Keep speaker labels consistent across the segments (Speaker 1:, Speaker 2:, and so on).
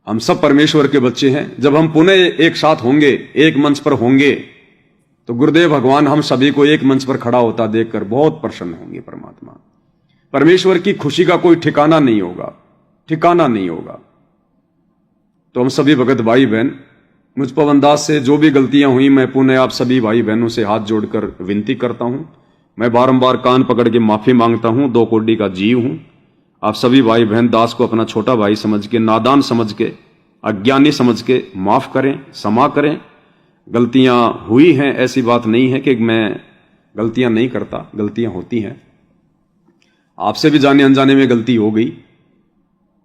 Speaker 1: हम सब परमेश्वर के बच्चे हैं। जब हम पुनः एक साथ होंगे, एक मंच पर होंगे, तो गुरुदेव भगवान हम सभी को एक मंच पर खड़ा होता देखकर बहुत प्रसन्न होंगे। परमात्मा परमेश्वर की खुशी का कोई ठिकाना नहीं होगा, ठिकाना नहीं होगा। तो हम सभी भगत भाई बहन, मुझ पवन दास से जो भी गलतियां हुई, मैं पुनः आप सभी भाई बहनों से हाथ जोड़कर विनती करता हूं। मैं बारंबार कान पकड़ के माफी मांगता हूं। 2 कोटि का जीव हूं। आप सभी भाई बहन दास को अपना छोटा भाई समझ के, नादान समझ के, अज्ञानी समझ के माफ करें, क्षमा करें। गलतियां हुई हैं, ऐसी बात नहीं है कि मैं गलतियां नहीं करता, गलतियां होती हैं। आपसे भी जाने अनजाने में गलती हो गई,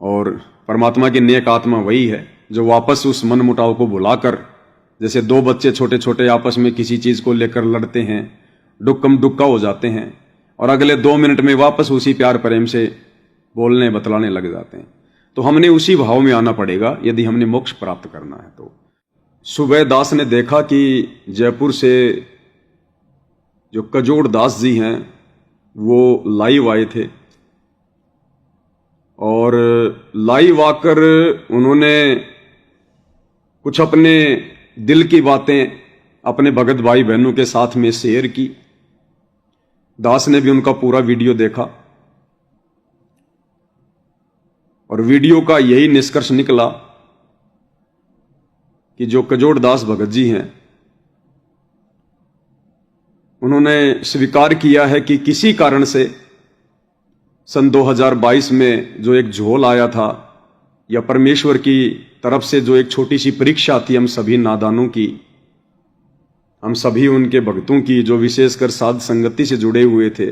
Speaker 1: और परमात्मा की नेक आत्मा वही है जो वापस उस मन मुटाव को भुलाकर, जैसे 2 बच्चे छोटे छोटे आपस में किसी चीज को लेकर लड़ते हैं, डुक्कम डुक्का हो जाते हैं, और अगले 2 मिनट में वापस उसी प्यार प्रेम से बोलने बतलाने लग जाते हैं। तो हमने उसी भाव में आना पड़ेगा यदि हमने मोक्ष प्राप्त करना है। तो सुबह दास ने देखा कि जयपुर से जो कजोड़ दास जी हैं वो लाइव आए थे, और लाइव आकर उन्होंने कुछ अपने दिल की बातें अपने भगत भाई बहनों के साथ में शेयर की। दास ने भी उनका पूरा वीडियो देखा, और वीडियो का यही निष्कर्ष निकला कि जो कजोड़ दास भगत जी हैं, उन्होंने स्वीकार किया है कि किसी कारण से सन 2022 में जो एक झोल आया था, या परमेश्वर की तरफ से जो एक छोटी सी परीक्षा थी हम सभी नादानों की, हम सभी उनके भक्तों की, जो विशेषकर साध संगति से जुड़े हुए थे,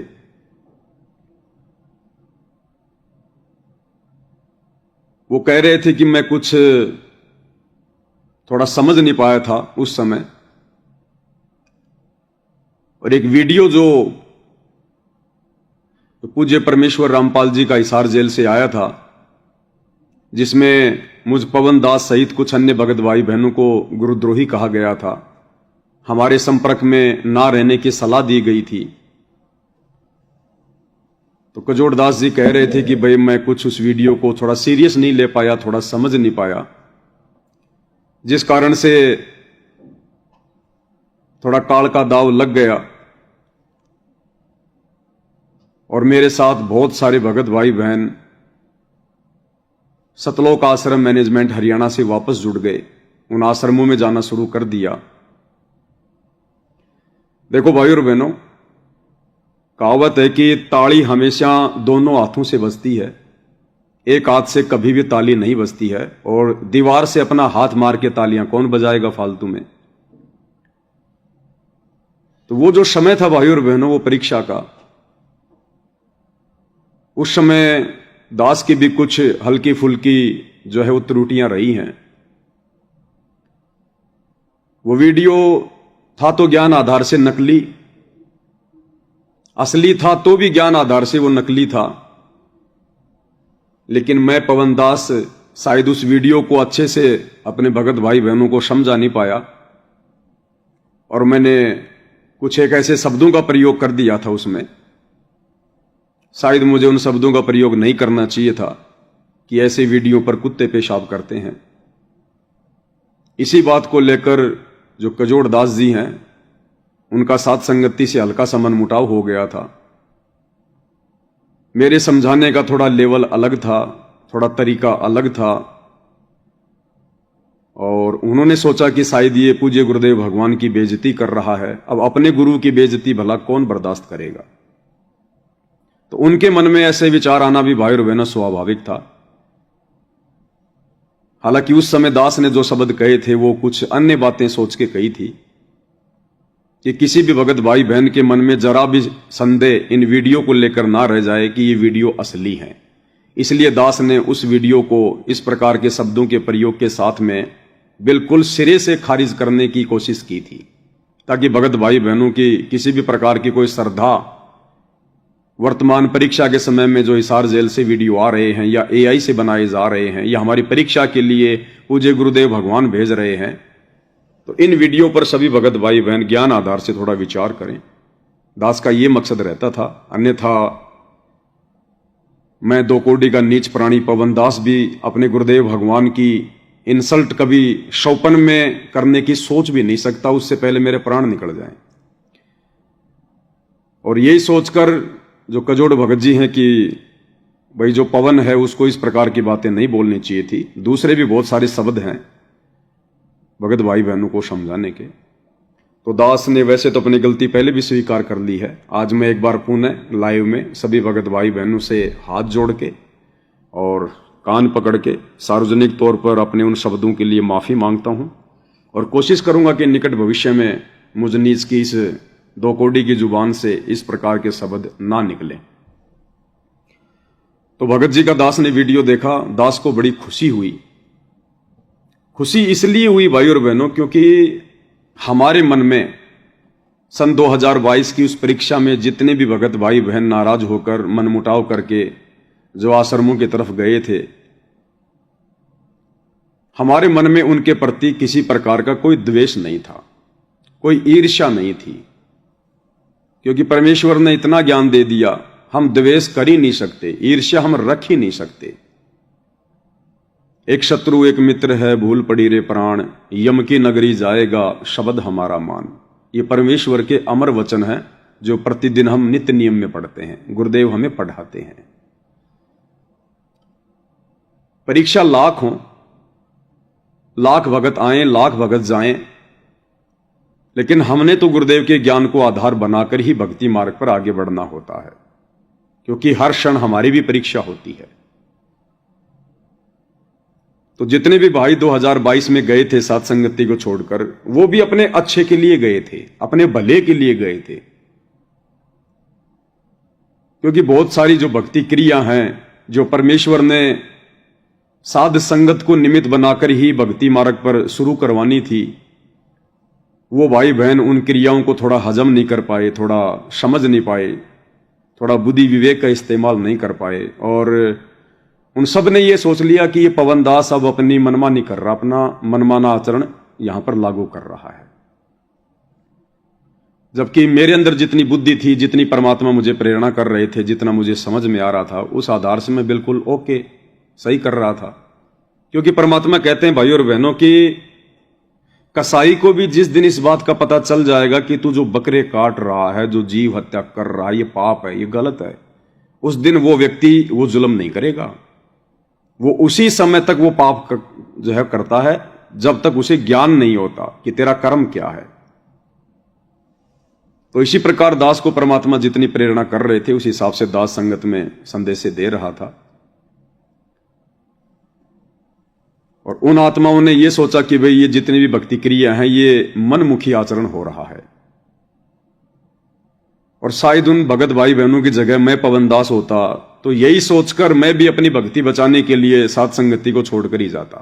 Speaker 1: वो कह रहे थे कि मैं कुछ थोड़ा समझ नहीं पाया था उस समय। और एक वीडियो जो पूज्य परमेश्वर रामपाल जी का हिसार जेल से आया था, जिसमें मुझ पवन दास सहित कुछ अन्य भगत भाई बहनों को गुरुद्रोही कहा गया था, हमारे संपर्क में ना रहने की सलाह दी गई थी। तो कजोड़ दास जी कह रहे थे कि भाई मैं कुछ उस वीडियो को थोड़ा सीरियस नहीं ले पाया, थोड़ा समझ नहीं पाया, जिस कारण से थोड़ा काल का दाव लग गया। और मेरे साथ बहुत सारे भगत भाई बहन सतलोक आश्रम मैनेजमेंट हरियाणा से वापस जुड़ गए, उन आश्रमों में जाना शुरू कर दिया। देखो भाई और बहनों, कहावत है कि ताली हमेशा दोनों हाथों से बजती है, एक हाथ से कभी भी ताली नहीं बजती है। और दीवार से अपना हाथ मार के तालियां कौन बजाएगा फालतू में। तो वो जो समय था भाई और बहनों, वो परीक्षा का, उस समय दास की भी कुछ हल्की फुल्की जो है वो त्रुटियां रही हैं। वो वीडियो था तो ज्ञान आधार से नकली, असली था तो भी ज्ञान आधार से वो नकली था। लेकिन मैं पवन दास शायद उस वीडियो को अच्छे से अपने भगत भाई बहनों को समझा नहीं पाया, और मैंने कुछ एक ऐसे शब्दों का प्रयोग कर दिया था उसमें, शायद मुझे उन शब्दों का प्रयोग नहीं करना चाहिए था कि ऐसे वीडियो पर कुत्ते पेशाब करते हैं। इसी बात को लेकर जो कजोड़ दास जी हैं, उनका साथ संगति से हल्का सा मन मुटाव हो गया था। मेरे समझाने का थोड़ा लेवल अलग था, थोड़ा तरीका अलग था, और उन्होंने सोचा कि शायद ये पूज्य गुरुदेव भगवान की बेइज्जती कर रहा है। अब अपने गुरु की बेइज्जती भला कौन बर्दाश्त करेगा। तो उनके मन में ऐसे विचार आना भी भाई और बहनों स्वाभाविक था। हालांकि उस समय दास ने जो शब्द कहे थे वो कुछ अन्य बातें सोच के कही थी, कि किसी भी भगत भाई बहन के मन में जरा भी संदेह इन वीडियो को लेकर ना रह जाए कि ये वीडियो असली है। इसलिए दास ने उस वीडियो को इस प्रकार के शब्दों के प्रयोग के साथ में बिल्कुल सिरे से खारिज करने की कोशिश की थी, ताकि भगत भाई बहनों की किसी भी प्रकार की कोई श्रद्धा, वर्तमान परीक्षा के समय में जो हिसार जेल से वीडियो आ रहे हैं या AI से बनाए जा रहे हैं या हमारी परीक्षा के लिए पूज्य गुरुदेव भगवान भेज रहे हैं, तो इन वीडियो पर सभी भगत भाई बहन ज्ञान आधार से थोड़ा विचार करें। दास का ये मकसद रहता था। अन्यथा मैं 2 कोटि का नीच प्राणी पवन दास भी अपने गुरुदेव भगवान की इंसल्ट कभी शौपन में करने की सोच भी नहीं सकता, उससे पहले मेरे प्राण निकल जाएं। और यही सोचकर जो कजोड़ भगत जी हैं कि भाई जो पवन है उसको इस प्रकार की बातें नहीं बोलनी चाहिए थी, दूसरे भी बहुत सारे शब्द हैं भगत भाई बहनों को समझाने के। तो दास ने वैसे तो अपनी गलती पहले भी स्वीकार कर ली है। आज मैं एक बार पुनः लाइव में सभी भगत भाई बहनों से हाथ जोड़ के और कान पकड़ के सार्वजनिक तौर पर अपने उन शब्दों के लिए माफी मांगता हूं और कोशिश करूंगा कि निकट भविष्य में मुझ नीच की इस दो कोड़ी की जुबान से इस प्रकार के शब्द ना निकले। तो भगत जी का दास ने वीडियो देखा, दास को बड़ी खुशी हुई। खुशी इसलिए हुई भाई और बहनों क्योंकि हमारे मन में सन 2022 की उस परीक्षा में जितने भी भगत भाई बहन नाराज होकर मनमुटाव करके जो आश्रमों की तरफ गए थे, हमारे मन में उनके प्रति किसी प्रकार का कोई द्वेष नहीं था, कोई ईर्ष्या नहीं थी, क्योंकि परमेश्वर ने इतना ज्ञान दे दिया, हम द्वेष कर ही नहीं सकते, ईर्ष्या हम रख ही नहीं सकते। एक शत्रु एक मित्र है, भूल पड़ी रे प्राण, यम की नगरी जाएगा शब्द हमारा मान। ये परमेश्वर के अमर वचन है जो प्रतिदिन हम नित्य नियम में पढ़ते हैं, गुरुदेव हमें पढ़ाते हैं। परीक्षा लाख हो, लाख भगत आए, लाख भगत जाएं, लेकिन हमने तो गुरुदेव के ज्ञान को आधार बनाकर ही भक्ति मार्ग पर आगे बढ़ना होता है, क्योंकि हर क्षण हमारी भी परीक्षा होती है। तो जितने भी भाई 2022 में गए थे साथ संगति को छोड़कर, वो भी अपने अच्छे के लिए गए थे, अपने भले के लिए गए थे, क्योंकि बहुत सारी जो भक्ति क्रिया हैं जो परमेश्वर ने साध संगत को निमित्त बनाकर ही भक्ति मार्ग पर शुरू करवानी थी, वो भाई बहन उन क्रियाओं को थोड़ा हजम नहीं कर पाए, थोड़ा समझ नहीं पाए, थोड़ा बुद्धि विवेक का इस्तेमाल नहीं कर पाए, और उन सब ने ये सोच लिया कि ये पवन दास अब अपनी मनमानी कर रहा, अपना मनमाना आचरण यहां पर लागू कर रहा है। जबकि मेरे अंदर जितनी बुद्धि थी, जितनी परमात्मा मुझे प्रेरणा कर रहे थे, जितना मुझे समझ में आ रहा था, उस आधार से मैं बिल्कुल ओके सही कर रहा था। क्योंकि परमात्मा कहते हैं भाई और बहनों कि कसाई को भी जिस दिन इस बात का पता चल जाएगा कि तू जो बकरे काट रहा है, जो जीव हत्या कर रहा है, ये पाप है, ये गलत है, उस दिन वो व्यक्ति वो जुल्म नहीं करेगा। वो उसी समय तक वो पाप जो है करता है जब तक उसे ज्ञान नहीं होता कि तेरा कर्म क्या है। तो इसी प्रकार दास को परमात्मा जितनी प्रेरणा कर रहे थे उस हिसाब से दास संगत में संदेश दे रहा था। और उन आत्माओं ने यह सोचा कि भाई ये जितनी भी भक्ति क्रिया हैं ये मनमुखी आचरण हो रहा है, और शायद उन भगत भाई बहनों की जगह मैं पवन दास होता तो यही सोचकर मैं भी अपनी भक्ति बचाने के लिए साथ संगति को छोड़कर ही जाता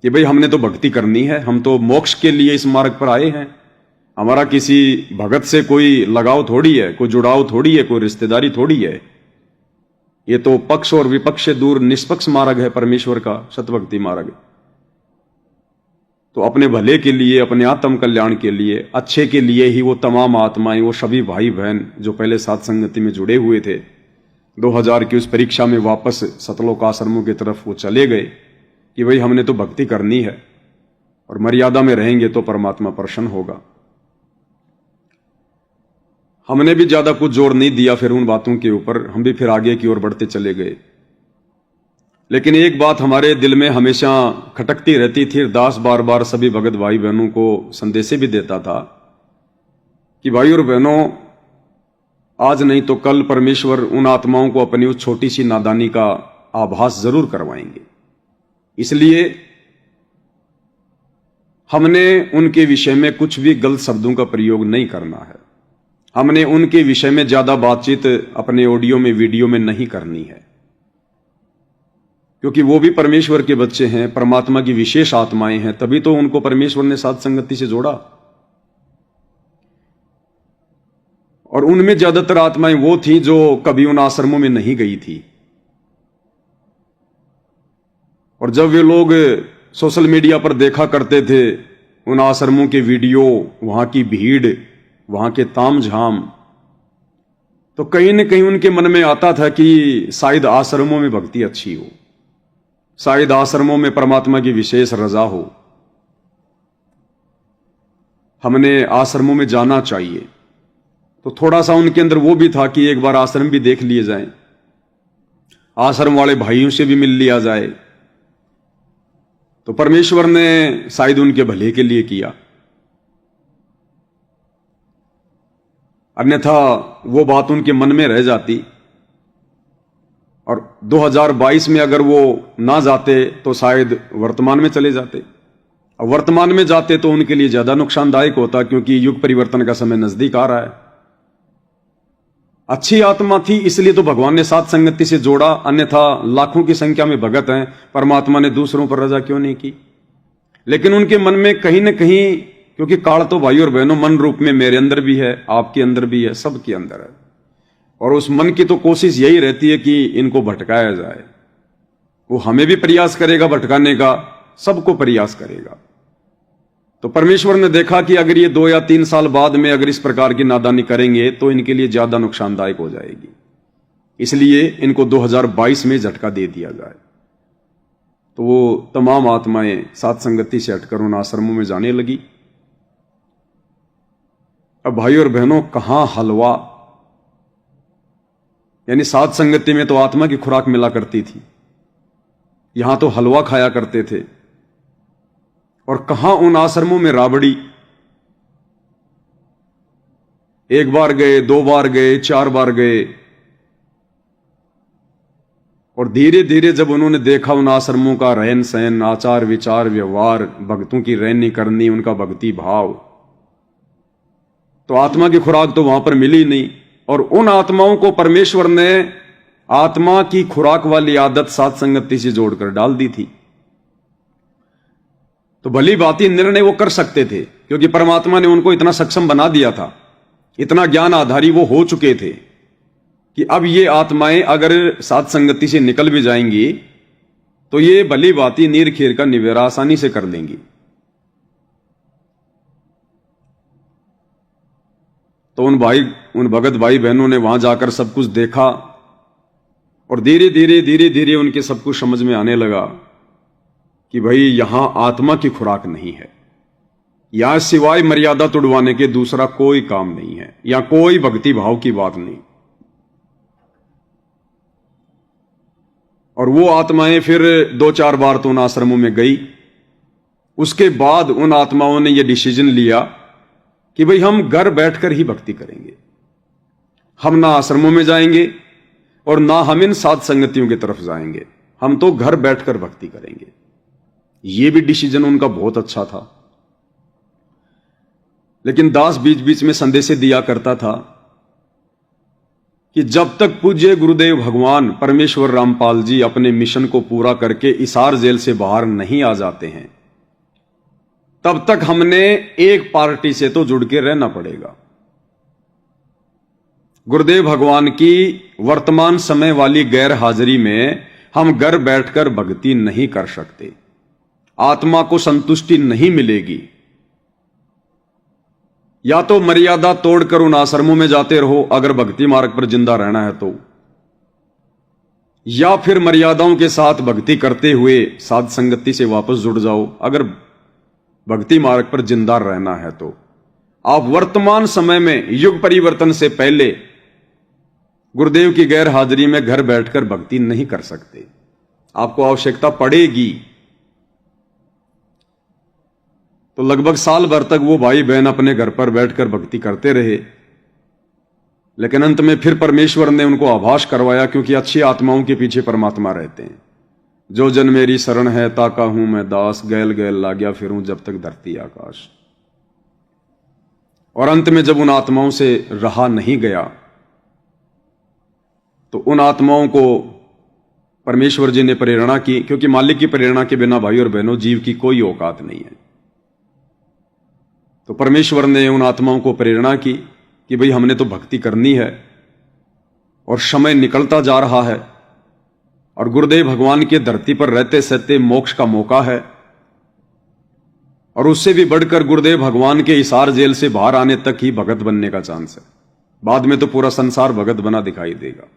Speaker 1: कि भाई हमने तो भक्ति करनी है, हम तो मोक्ष के लिए इस मार्ग पर आए हैं, हमारा किसी भगत से कोई लगाव थोड़ी है, कोई जुड़ाव थोड़ी है, कोई रिश्तेदारी थोड़ी है। ये तो पक्ष और विपक्ष से दूर निष्पक्ष मार्ग है परमेश्वर का, सतभक्ति मार्ग। तो अपने भले के लिए, अपने आत्म कल्याण के लिए, अच्छे के लिए ही वो तमाम आत्माएं, वो सभी भाई बहन जो पहले साथ संगति में जुड़े हुए थे, 2000 की उस परीक्षा में वापस सतलोक आश्रमों की तरफ वो चले गए कि भाई हमने तो भक्ति करनी है और मर्यादा में रहेंगे तो परमात्मा प्रसन्न होगा। हमने भी ज्यादा कुछ जोर नहीं दिया फिर उन बातों के ऊपर, हम भी फिर आगे की ओर बढ़ते चले गए। लेकिन एक बात हमारे दिल में हमेशा खटकती रहती थी, दास बार बार सभी भगत भाई बहनों को संदेश भी देता था कि भाई और बहनों, आज नहीं तो कल परमेश्वर उन आत्माओं को अपनी उस छोटी सी नादानी का आभास जरूर करवाएंगे। इसलिए हमने उनके विषय में कुछ भी गलत शब्दों का प्रयोग नहीं करना है, हमने उनके विषय में ज्यादा बातचीत अपने ऑडियो में, वीडियो में नहीं करनी है, क्योंकि वो भी परमेश्वर के बच्चे हैं, परमात्मा की विशेष आत्माएं हैं, तभी तो उनको परमेश्वर ने साथ संगति से जोड़ा। और उनमें ज्यादातर आत्माएं वो थी जो कभी उन आश्रमों में नहीं गई थी। और जब वे लोग सोशल मीडिया पर देखा करते थे उन आश्रमों के वीडियो, वहां की भीड़, वहां के तामझाम, तो कहीं न कहीं उनके मन में आता था कि शायद आश्रमों में भक्ति अच्छी हो, शायद आश्रमों में परमात्मा की विशेष रजा हो, हमने आश्रमों में जाना चाहिए। तो थोड़ा सा उनके अंदर वो भी था कि एक बार आश्रम भी देख लिए जाए, आश्रम वाले भाइयों से भी मिल लिया जाए। तो परमेश्वर ने शायद उनके भले के लिए किया, अन्यथा वो बात उनके मन में रह जाती। और 2022 में अगर वो ना जाते तो शायद वर्तमान में चले जाते, और वर्तमान में जाते तो उनके लिए ज्यादा नुकसानदायक होता, क्योंकि युग परिवर्तन का समय नजदीक आ रहा है। अच्छी आत्मा थी इसलिए तो भगवान ने साथ संगति से जोड़ा, अन्यथा लाखों की संख्या में भगत हैं, परमात्मा ने दूसरों पर रजा क्यों नहीं की। लेकिन उनके मन में कहीं ना कहीं, क्योंकि काल तो भाई और बहनों मन रूप में मेरे अंदर भी है, आपके अंदर भी है, सबके अंदर है, और उस मन की तो कोशिश यही रहती है कि इनको भटकाया जाए। वो हमें भी प्रयास करेगा भटकाने का, सबको प्रयास करेगा। तो परमेश्वर ने देखा कि अगर ये 2 या 3 साल बाद में अगर इस प्रकार की नादानी करेंगे तो इनके लिए ज्यादा नुकसानदायक हो जाएगी, इसलिए इनको 2022 में झटका दे दिया जाए। तो वो तमाम आत्माएं साथ संगति से हटकर उन आश्रमों में जाने लगी। अब भाई और बहनों, कहां हलवा, यानी साथ संगति में तो आत्मा की खुराक मिला करती थी, यहां तो हलवा खाया करते थे। और कहां उन आश्रमों में राबड़ी। एक बार गए, 2 बार गए, 4 बार गए, और धीरे धीरे जब उन्होंने देखा उन आश्रमों का रहन सहन, आचार विचार, व्यवहार, भक्तों की रहनी करनी, उनका भक्ति भाव, तो आत्मा की खुराक तो वहां पर मिली नहीं। और उन आत्माओं को परमेश्वर ने आत्मा की खुराक वाली आदत साथ संगति से जोड़कर डाल दी थी। तो भली भांति निर्णय वो कर सकते थे, क्योंकि परमात्मा ने उनको इतना सक्षम बना दिया था, इतना ज्ञान आधारी वो हो चुके थे कि अब ये आत्माएं अगर साथ संगति से निकल भी जाएंगी तो ये भली भांति नीर खीर का निवेरा आसानी से कर लेंगी। तो उन भगत भाई बहनों ने वहां जाकर सब कुछ देखा, और धीरे धीरे उनके सब कुछ समझ में आने लगा कि भाई यहां आत्मा की खुराक नहीं है, यहां सिवाय मर्यादा तुड़वाने के दूसरा कोई काम नहीं है, या कोई भक्ति भाव की बात नहीं। और वो आत्माएं फिर 2-4 बार तो उन आश्रमों में गई। उसके बाद उन आत्माओं ने यह डिसीजन लिया कि भाई हम घर बैठकर ही भक्ति करेंगे, हम ना आश्रमों में जाएंगे और ना हम इन साध संगतियों की तरफ जाएंगे, हम तो घर बैठकर भक्ति करेंगे। यह भी डिसीजन उनका बहुत अच्छा था। लेकिन दास बीच बीच में संदेश दिया करता था कि जब तक पूज्य गुरुदेव भगवान परमेश्वर रामपाल जी अपने मिशन को पूरा करके हिसार जेल से बाहर नहीं आ जाते हैं, तब तक हमने एक पार्टी से तो जुड़ के रहना पड़ेगा। गुरुदेव भगवान की वर्तमान समय वाली गैर हाजिरी में हम घर बैठकर भक्ति नहीं कर सकते, आत्मा को संतुष्टि नहीं मिलेगी। या तो मर्यादा तोड़कर उन आश्रमों में जाते रहो अगर भक्ति मार्ग पर जिंदा रहना है तो, या फिर मर्यादाओं के साथ भक्ति करते हुए साध संगति से वापस जुड़ जाओ अगर भक्ति मार्ग पर जिंदा रहना है तो। आप वर्तमान समय में युग परिवर्तन से पहले गुरुदेव की गैर हाजिरी में घर बैठकर भक्ति नहीं कर सकते, आपको आवश्यकता पड़ेगी। तो लगभग साल भर तक वो भाई बहन अपने घर पर बैठकर भक्ति करते रहे, लेकिन अंत में फिर परमेश्वर ने उनको आभास करवाया, क्योंकि अच्छी आत्माओं के पीछे परमात्मा रहते हैं। जो जन मेरी शरण है ताका हूं मैं दास, गैल गैल लाग्या फिरूं जब तक धरती आकाश। और अंत में जब उन आत्माओं से रहा नहीं गया तो उन आत्माओं को परमेश्वर जी ने प्रेरणा की, क्योंकि मालिक की प्रेरणा के बिना भाई और बहनों जीव की कोई औकात नहीं है। तो परमेश्वर ने उन आत्माओं को प्रेरणा की कि भाई हमने तो भक्ति करनी है और समय निकलता जा रहा है, और गुरुदेव भगवान के धरती पर रहते सहते मोक्ष का मौका है, और उससे भी बढ़कर गुरुदेव भगवान के हिसार जेल से बाहर आने तक ही भगत बनने का चांस है। बाद में तो पूरा संसार भगत बना दिखाई देगा।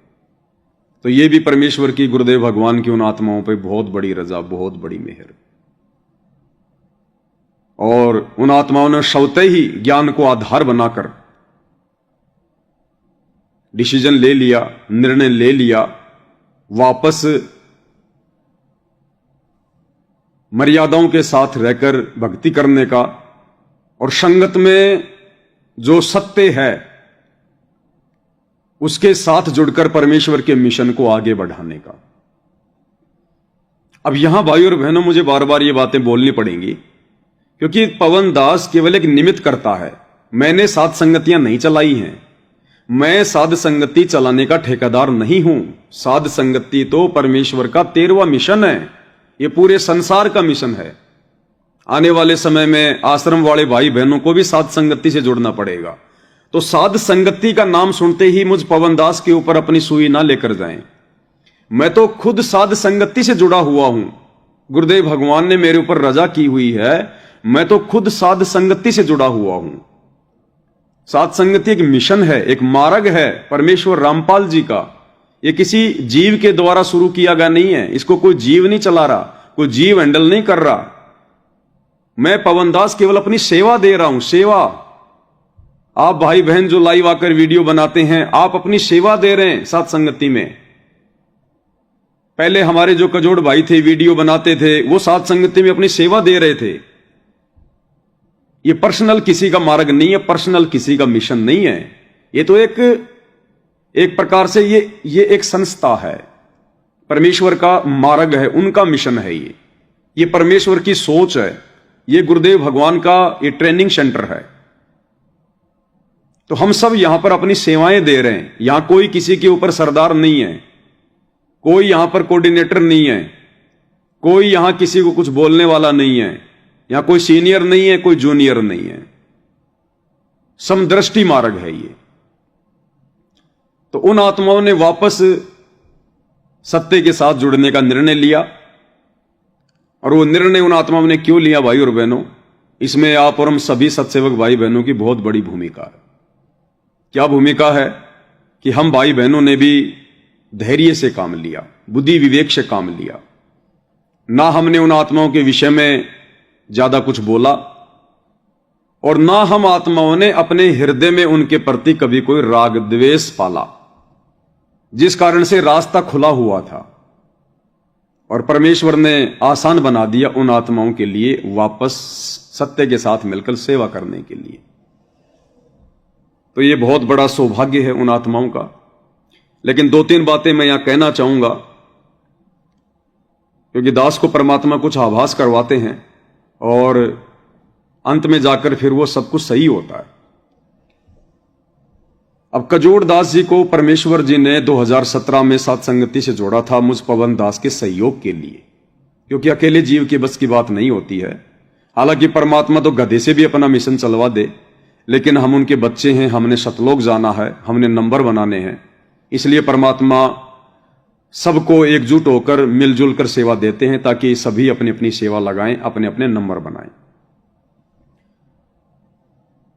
Speaker 1: तो ये भी परमेश्वर की, गुरुदेव भगवान की उन आत्माओं पे बहुत बड़ी रजा, बहुत बड़ी मेहर। और उन आत्माओं ने स्वतः ही ज्ञान को आधार बनाकर डिसीजन ले लिया, निर्णय ले लिया, वापस मर्यादाओं के साथ रहकर भक्ति करने का, और संगत में जो सत्य है उसके साथ जुड़कर परमेश्वर के मिशन को आगे बढ़ाने का। अब यहां भाई और बहनों, मुझे बार बार ये बातें बोलनी पड़ेंगी, क्योंकि पवन दास केवल एक निमित्त करता है। मैंने साध संगतियां नहीं चलाई हैं, मैं साध संगति चलाने का ठेकेदार नहीं हूं। साध संगति तो परमेश्वर का 13वां मिशन है, ये पूरे संसार का मिशन है। आने वाले समय में आश्रम वाले भाई बहनों को भी साध संगति से जुड़ना पड़ेगा। तो साध संगति का नाम सुनते ही मुझ पवन दास के ऊपर अपनी सुई ना लेकर जाएं। मैं तो खुद साध संगति से जुड़ा हुआ हूं, गुरुदेव भगवान ने मेरे ऊपर रजा की हुई है, मैं तो खुद साध संगति से जुड़ा हुआ हूं। साध संगति एक मिशन है, एक मार्ग है परमेश्वर रामपाल जी का। ये किसी जीव के द्वारा शुरू किया गया नहीं है, इसको कोई जीव नहीं चला रहा, कोई जीव हैंडल नहीं कर रहा। मैं पवन दास केवल अपनी सेवा दे रहा हूं, सेवा। आप भाई बहन जो लाइव आकर वीडियो बनाते हैं, आप अपनी सेवा दे रहे हैं साध संगति में। पहले हमारे जो कजोड़ भाई थे, वीडियो बनाते थे, वो साध संगति में अपनी सेवा दे रहे थे। ये पर्सनल किसी का मार्ग नहीं है, पर्सनल किसी का मिशन नहीं है। ये तो एक प्रकार से ये एक संस्था है, परमेश्वर का मार्ग है, उनका मिशन है। ये परमेश्वर की सोच है, ये गुरुदेव भगवान का ये ट्रेनिंग सेंटर है। तो हम सब यहां पर अपनी सेवाएं दे रहे हैं। यहां कोई किसी के ऊपर सरदार नहीं है, कोई यहां पर कोऑर्डिनेटर नहीं है, कोई यहां किसी को कुछ बोलने वाला नहीं है, यहां कोई सीनियर नहीं है, कोई जूनियर नहीं है। समदृष्टि मार्ग है ये। तो उन आत्माओं ने वापस सत्य के साथ जुड़ने का निर्णय लिया। और वो निर्णय उन आत्माओं ने क्यों लिया भाई और बहनों, इसमें आप और हम सभी सत्सेवक भाई बहनों की बहुत बड़ी भूमिका है। क्या भूमिका है कि हम भाई बहनों ने भी धैर्य से काम लिया, बुद्धि विवेक से काम लिया। ना हमने उन आत्माओं के विषय में ज्यादा कुछ बोला, और ना हम आत्माओं ने अपने हृदय में उनके प्रति कभी कोई राग द्वेष पाला, जिस कारण से रास्ता खुला हुआ था। और परमेश्वर ने आसान बना दिया उन आत्माओं के लिए वापस सत्य के साथ मिलकर सेवा करने के लिए। तो ये बहुत बड़ा सौभाग्य है उन आत्माओं का। लेकिन 2-3 बातें मैं यहां कहना चाहूंगा, क्योंकि दास को परमात्मा कुछ आभास करवाते हैं और अंत में जाकर फिर वो सब कुछ सही होता है। अब कजोड़ दास जी को परमेश्वर जी ने 2017 में साध संगति से जोड़ा था, मुझ पवन दास के सहयोग के लिए, क्योंकि अकेले जीव की बस की बात नहीं होती है। हालांकि परमात्मा तो गधे से भी अपना मिशन चलवा दे, लेकिन हम उनके बच्चे हैं, हमने सतलोक जाना है, हमने नंबर बनाने हैं। इसलिए परमात्मा सबको एकजुट होकर मिलजुल कर सेवा देते हैं, ताकि सभी अपनी अपनी सेवा लगाएं, अपने अपने नंबर बनाएं।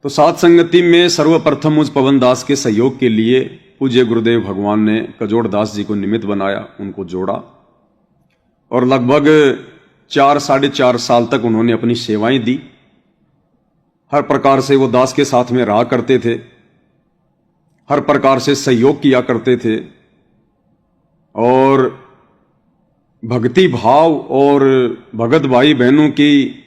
Speaker 1: तो साध संगति में सर्वप्रथम मुझ पवन दास के सहयोग के लिए पूज्य गुरुदेव भगवान ने कजोड़ दास जी को निमित्त बनाया, उनको जोड़ा, और लगभग 4-4.5 साल तक उन्होंने अपनी सेवाएं दी। हर प्रकार से वो दास के साथ में रहा करते थे, हर प्रकार से सहयोग किया करते थे, और भक्ति भाव और भगत भाई बहनों की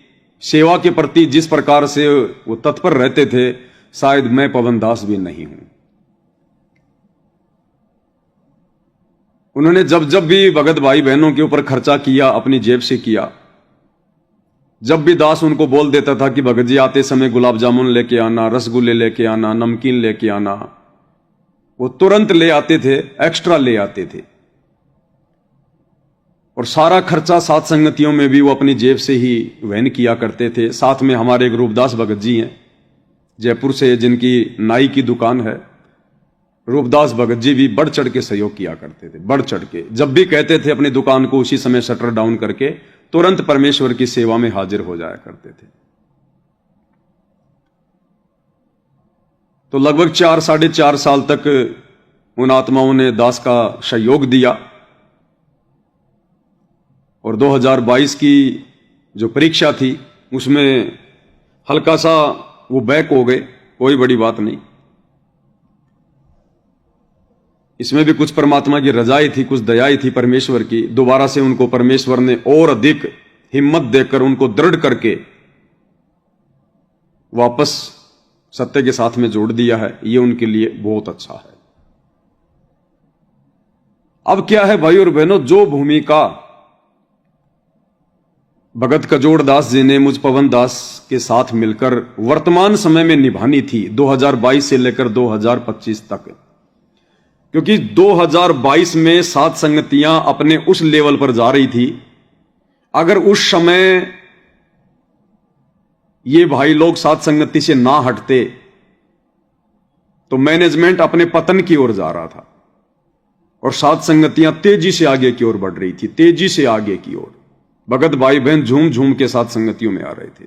Speaker 1: सेवा के प्रति जिस प्रकार से वो तत्पर रहते थे, शायद मैं पवन दास भी नहीं हूं। उन्होंने जब जब भी भगत भाई बहनों के ऊपर खर्चा किया, अपनी जेब से किया। जब भी दास उनको बोल देता था कि भगत जी आते समय गुलाब जामुन लेके आना, रसगुल्ले लेके आना, नमकीन लेके आना, वो तुरंत ले आते थे, एक्स्ट्रा ले आते थे। और सारा खर्चा साथ संगतियों में भी वो अपनी जेब से ही वहन किया करते थे। साथ में हमारे एक रूपदास भगत जी हैं जयपुर से, जिनकी नाई की दुकान है। रूपदास भगत जी भी बढ़ चढ़ के सहयोग किया करते थे, बढ़ चढ़ के। जब भी कहते थे अपनी दुकान को उसी समय शटर डाउन करके तुरंत परमेश्वर की सेवा में हाजिर हो जाया करते थे। तो लगभग 4-4.5 साल तक उन आत्माओं ने दास का सहयोग दिया और 2022 की जो परीक्षा थी उसमें हल्का सा वो बैक हो गए, कोई बड़ी बात नहीं। इसमें भी कुछ परमात्मा की रजाई थी, कुछ दयाई थी परमेश्वर की। दोबारा से उनको परमेश्वर ने और अधिक हिम्मत देकर उनको दृढ़ करके वापस सत्य के साथ में जोड़ दिया है। ये उनके लिए बहुत अच्छा है। अब क्या है भाई और बहनों, जो भूमिका भगत कजोड़ दास जी ने मुझ पवन दास के साथ मिलकर वर्तमान समय में निभानी थी 2022 से लेकर 2025 तक, क्योंकि 2022 में सात संगतियां अपने उस लेवल पर जा रही थी। अगर उस समय ये भाई लोग सात संगति से ना हटते तो मैनेजमेंट अपने पतन की ओर जा रहा था और सात संगतियां तेजी से आगे की ओर बढ़ रही थी, तेजी से आगे की ओर। भगत भाई बहन झूम झूम के साथ संगतियों में आ रहे थे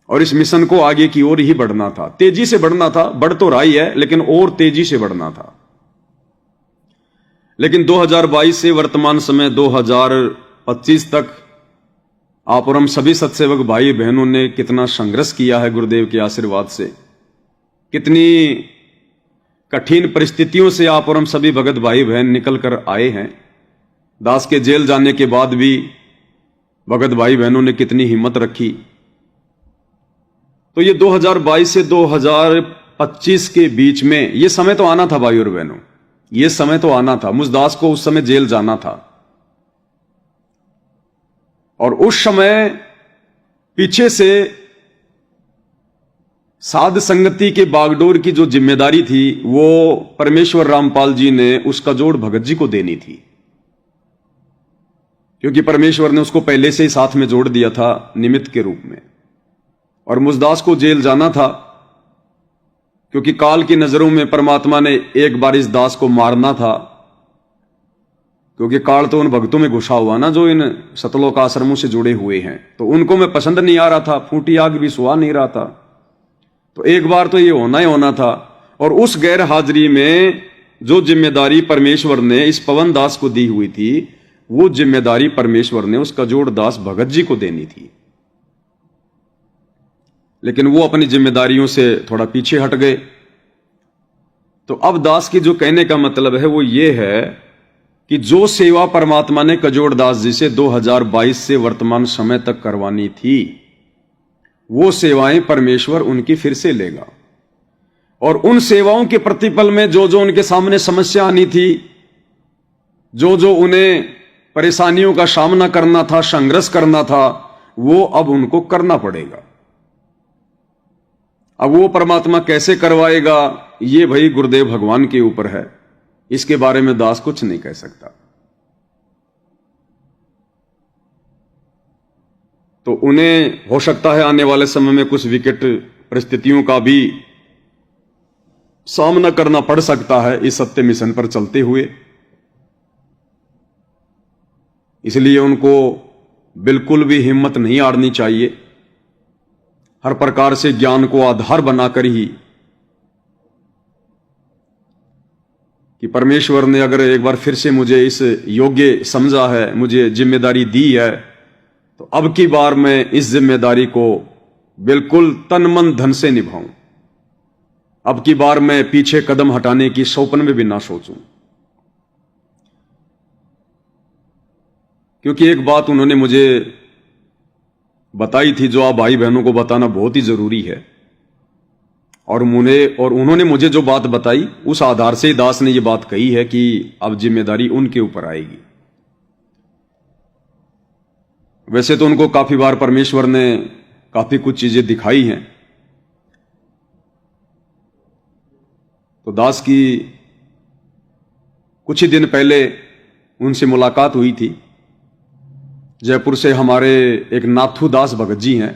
Speaker 1: और इस मिशन को आगे की ओर ही बढ़ना था, तेजी से बढ़ना था। बढ़ तो रहा ही है लेकिन और तेजी से बढ़ना था। लेकिन 2022 से वर्तमान समय 2025 तक आप और हम सभी सत्सेवक भाई बहनों ने कितना संघर्ष किया है गुरुदेव के आशीर्वाद से। कितनी कठिन परिस्थितियों से आप और हम सभी भगत भाई बहन निकल कर आए हैं। दास के जेल जाने के बाद भी भगत भाई बहनों ने कितनी हिम्मत रखी। तो ये 2022 से 2025 के बीच में ये समय तो आना था भाई और बहनों, ये समय तो आना था। मुझ दास को उस समय जेल जाना था और उस समय पीछे से साध संगति के बागडोर की जो जिम्मेदारी थी वो परमेश्वर रामपाल जी ने उसका जोड़ भगत जी को देनी थी, क्योंकि परमेश्वर ने उसको पहले से ही साथ में जोड़ दिया था निमित्त के रूप में। और मुझदास को जेल जाना था क्योंकि काल की नजरों में परमात्मा ने एक बार इस दास को मारना था, क्योंकि काल तो उन भक्तों में घुसा हुआ ना जो इन सतलोक आश्रमों से जुड़े हुए हैं, तो उनको मैं पसंद नहीं आ रहा था। फूटी आग भी सुहा नहीं रहा था, तो एक बार तो ये होना ही होना था। और उस गैर हाजिरी में जो जिम्मेदारी परमेश्वर ने इस पवन दास को दी हुई थी वो जिम्मेदारी परमेश्वर ने उसका जोड़ दास भगत जी को देनी थी। लेकिन वो अपनी जिम्मेदारियों से थोड़ा पीछे हट गए। तो अब दास की जो कहने का मतलब है वो ये है कि जो सेवा परमात्मा ने कजोड़ दास जी से 2022 से वर्तमान समय तक करवानी थी वो सेवाएं परमेश्वर उनकी फिर से लेगा। और उन सेवाओं के प्रतिपल में जो जो उनके सामने समस्या आनी थी, जो जो उन्हें परेशानियों का सामना करना था, संघर्ष करना था, वो अब उनको करना पड़ेगा। अब वो परमात्मा कैसे करवाएगा ये भाई गुरुदेव भगवान के ऊपर है, इसके बारे में दास कुछ नहीं कह सकता। तो उन्हें हो सकता है आने वाले समय में कुछ विकट परिस्थितियों का भी सामना करना पड़ सकता है इस सत्य मिशन पर चलते हुए। इसलिए उनको बिल्कुल भी हिम्मत नहीं हारनी चाहिए। हर प्रकार से ज्ञान को आधार बनाकर ही कि परमेश्वर ने अगर एक बार फिर से मुझे इस योग्य समझा है, मुझे जिम्मेदारी दी है, तो अब की बार मैं इस जिम्मेदारी को बिल्कुल तन मन धन से निभाऊं। अब की बार मैं पीछे कदम हटाने की स्वप्न में भी ना सोचूं। क्योंकि एक बात उन्होंने मुझे बताई थी जो आप भाई बहनों को बताना बहुत ही जरूरी है। और उन्होंने मुझे जो बात बताई उस आधार से दास ने ये बात कही है कि अब जिम्मेदारी उनके ऊपर आएगी। वैसे तो उनको काफी बार परमेश्वर ने काफी कुछ चीजें दिखाई हैं। तो दास की कुछ ही दिन पहले उनसे मुलाकात हुई थी। जयपुर से हमारे एक नाथू दास भगत जी हैं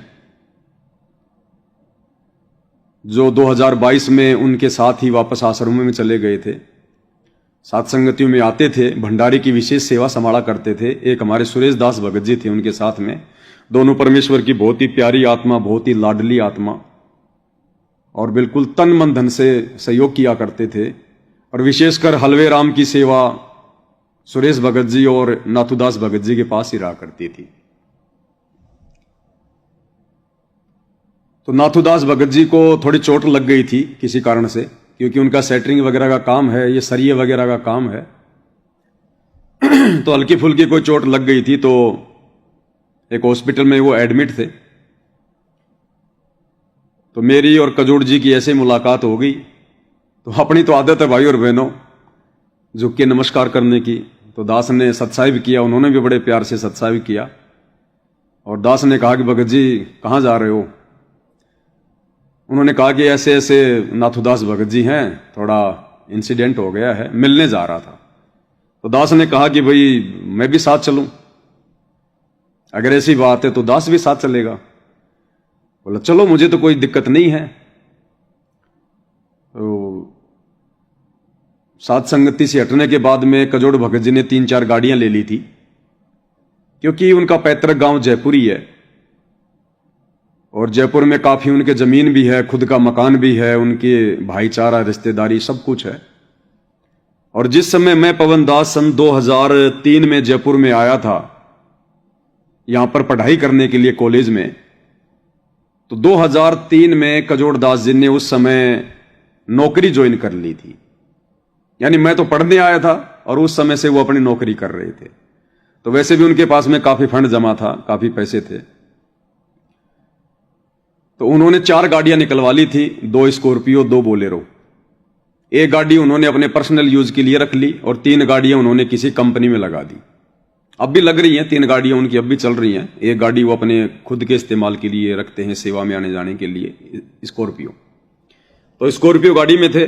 Speaker 1: जो 2022 में उनके साथ ही वापस आश्रम में चले गए थे। सात संगतियों में आते थे, भंडारी की विशेष सेवा संभाला करते थे। एक हमारे सुरेश दास भगत जी थे उनके साथ में। दोनों परमेश्वर की बहुत ही प्यारी आत्मा, बहुत ही लाडली आत्मा। और बिल्कुल तन मन धन से सहयोग किया करते थे। और विशेषकर हलवे राम की सेवा सुरेश भगत जी और नाथुदास भगत जी के पास ही रहा करती थी। तो नाथुदास भगत जी को थोड़ी चोट लग गई थी किसी कारण से, क्योंकि उनका सेटरिंग वगैरह का काम है, ये सरिये वगैरह का काम है। तो हल्की फुल्की कोई चोट लग गई थी, तो एक हॉस्पिटल में वो एडमिट थे। तो मेरी और कजोड़ जी की ऐसे मुलाकात हो गई। तो अपनी तो आदत है भाई और बहनों झुक के नमस्कार करने की। तो दास ने सत्साहिब किया, उन्होंने भी बड़े प्यार से सत्साहिब किया। और दास ने कहा कि भगत जी कहाँ जा रहे हो? उन्होंने कहा कि ऐसे ऐसे नाथुदास भगत जी हैं, थोड़ा इंसिडेंट हो गया है, मिलने जा रहा था। तो दास ने कहा कि भाई मैं भी साथ चलूं, अगर ऐसी बात है तो दास भी साथ चलेगा। बोला चलो, मुझे तो कोई दिक्कत नहीं है। तो साथ संगति से हटने के बाद में कजोड़ भगत जी ने 3-4 गाड़ियां ले ली थी, क्योंकि उनका पैतृक गांव जयपुर ही है और जयपुर में काफी उनके जमीन भी है, खुद का मकान भी है, उनके भाईचारा रिश्तेदारी सब कुछ है। और जिस समय मैं पवन दास सन 2003 में जयपुर में आया था यहां पर पढ़ाई करने के लिए कॉलेज में, तो 2003 में कजोड़ दास जी ने उस समय नौकरी ज्वाइन कर ली थी। यानी मैं तो पढ़ने आया था और उस समय से वो अपनी नौकरी कर रहे थे। तो वैसे भी उनके पास में काफी फंड जमा था, काफी पैसे थे। तो उन्होंने 4 गाड़ियां निकलवा ली थी, 2 स्कॉर्पियो 2 बोलेरो। एक गाड़ी उन्होंने अपने पर्सनल यूज के लिए रख ली और 3 गाड़ियां उन्होंने किसी कंपनी में लगा दी। अब भी लग रही हैं 3 गाड़ियां उनकी, अब भी चल रही हैं। एक गाड़ी वो अपने खुद के इस्तेमाल के लिए रखते हैं, सेवा में आने जाने के लिए, स्कॉर्पियो। तो स्कॉर्पियो गाड़ी में थे,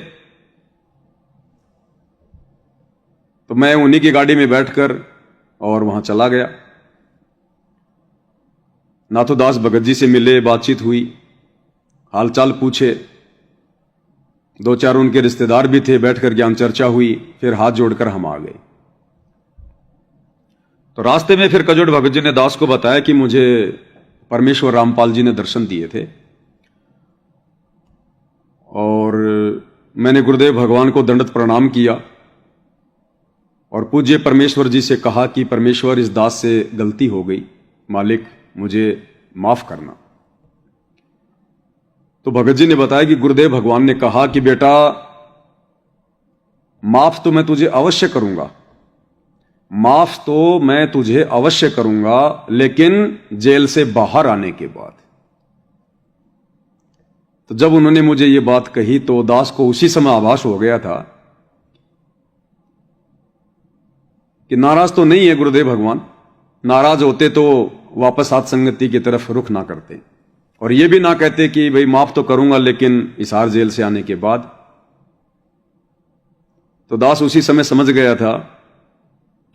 Speaker 1: तो मैं उन्हीं की गाड़ी में बैठकर और वहां चला गया। नाथुदास भगत जी से मिले, बातचीत हुई, हालचाल पूछे। 2-4 उनके रिश्तेदार भी थे, बैठकर ज्ञान चर्चा हुई, फिर हाथ जोड़कर हम आ गए। तो रास्ते में फिर कजोड़ भगत जी ने दास को बताया कि मुझे परमेश्वर रामपाल जी ने दर्शन दिए थे और मैंने गुरुदेव भगवान को दंडवत प्रणाम किया और पूज्य परमेश्वर जी से कहा कि परमेश्वर इस दास से गलती हो गई, मालिक मुझे माफ करना। तो भगत जी ने बताया कि गुरुदेव भगवान ने कहा कि बेटा माफ तो मैं तुझे अवश्य करूंगा, माफ तो मैं तुझे अवश्य करूंगा, लेकिन जेल से बाहर आने के बाद। तो जब उन्होंने मुझे ये बात कही तो दास को उसी समय आभास हो गया था कि नाराज तो नहीं है गुरुदेव भगवान, नाराज होते तो वापस साथ संगति की तरफ रुख ना करते और ये भी ना कहते कि भाई माफ तो करूंगा लेकिन हिसार जेल से आने के बाद। तो दास उसी समय समझ गया था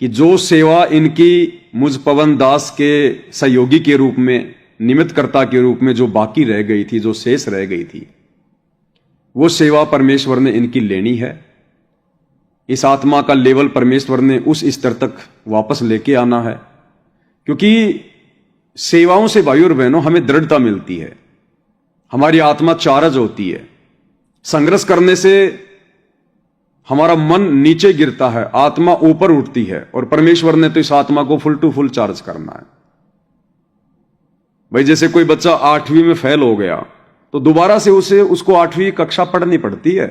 Speaker 1: कि जो सेवा इनकी मुझ पवन दास के सहयोगी के रूप में, निमित्तकर्ता के रूप में जो बाकी रह गई थी, जो शेष रह गई थी, वो सेवा परमेश्वर ने इनकी लेनी है। इस आत्मा का लेवल परमेश्वर ने उस स्तर तक वापस लेके आना है, क्योंकि सेवाओं से भाइयों और बहनों हमें दृढ़ता मिलती है, हमारी आत्मा चार्ज होती है। संघर्ष करने से हमारा मन नीचे गिरता है, आत्मा ऊपर उठती है और परमेश्वर ने तो इस आत्मा को फुल टू फुल चार्ज करना है। भाई जैसे कोई बच्चा 8वीं में फेल हो गया तो दोबारा से उसको 8वीं कक्षा पढ़नी पड़ती है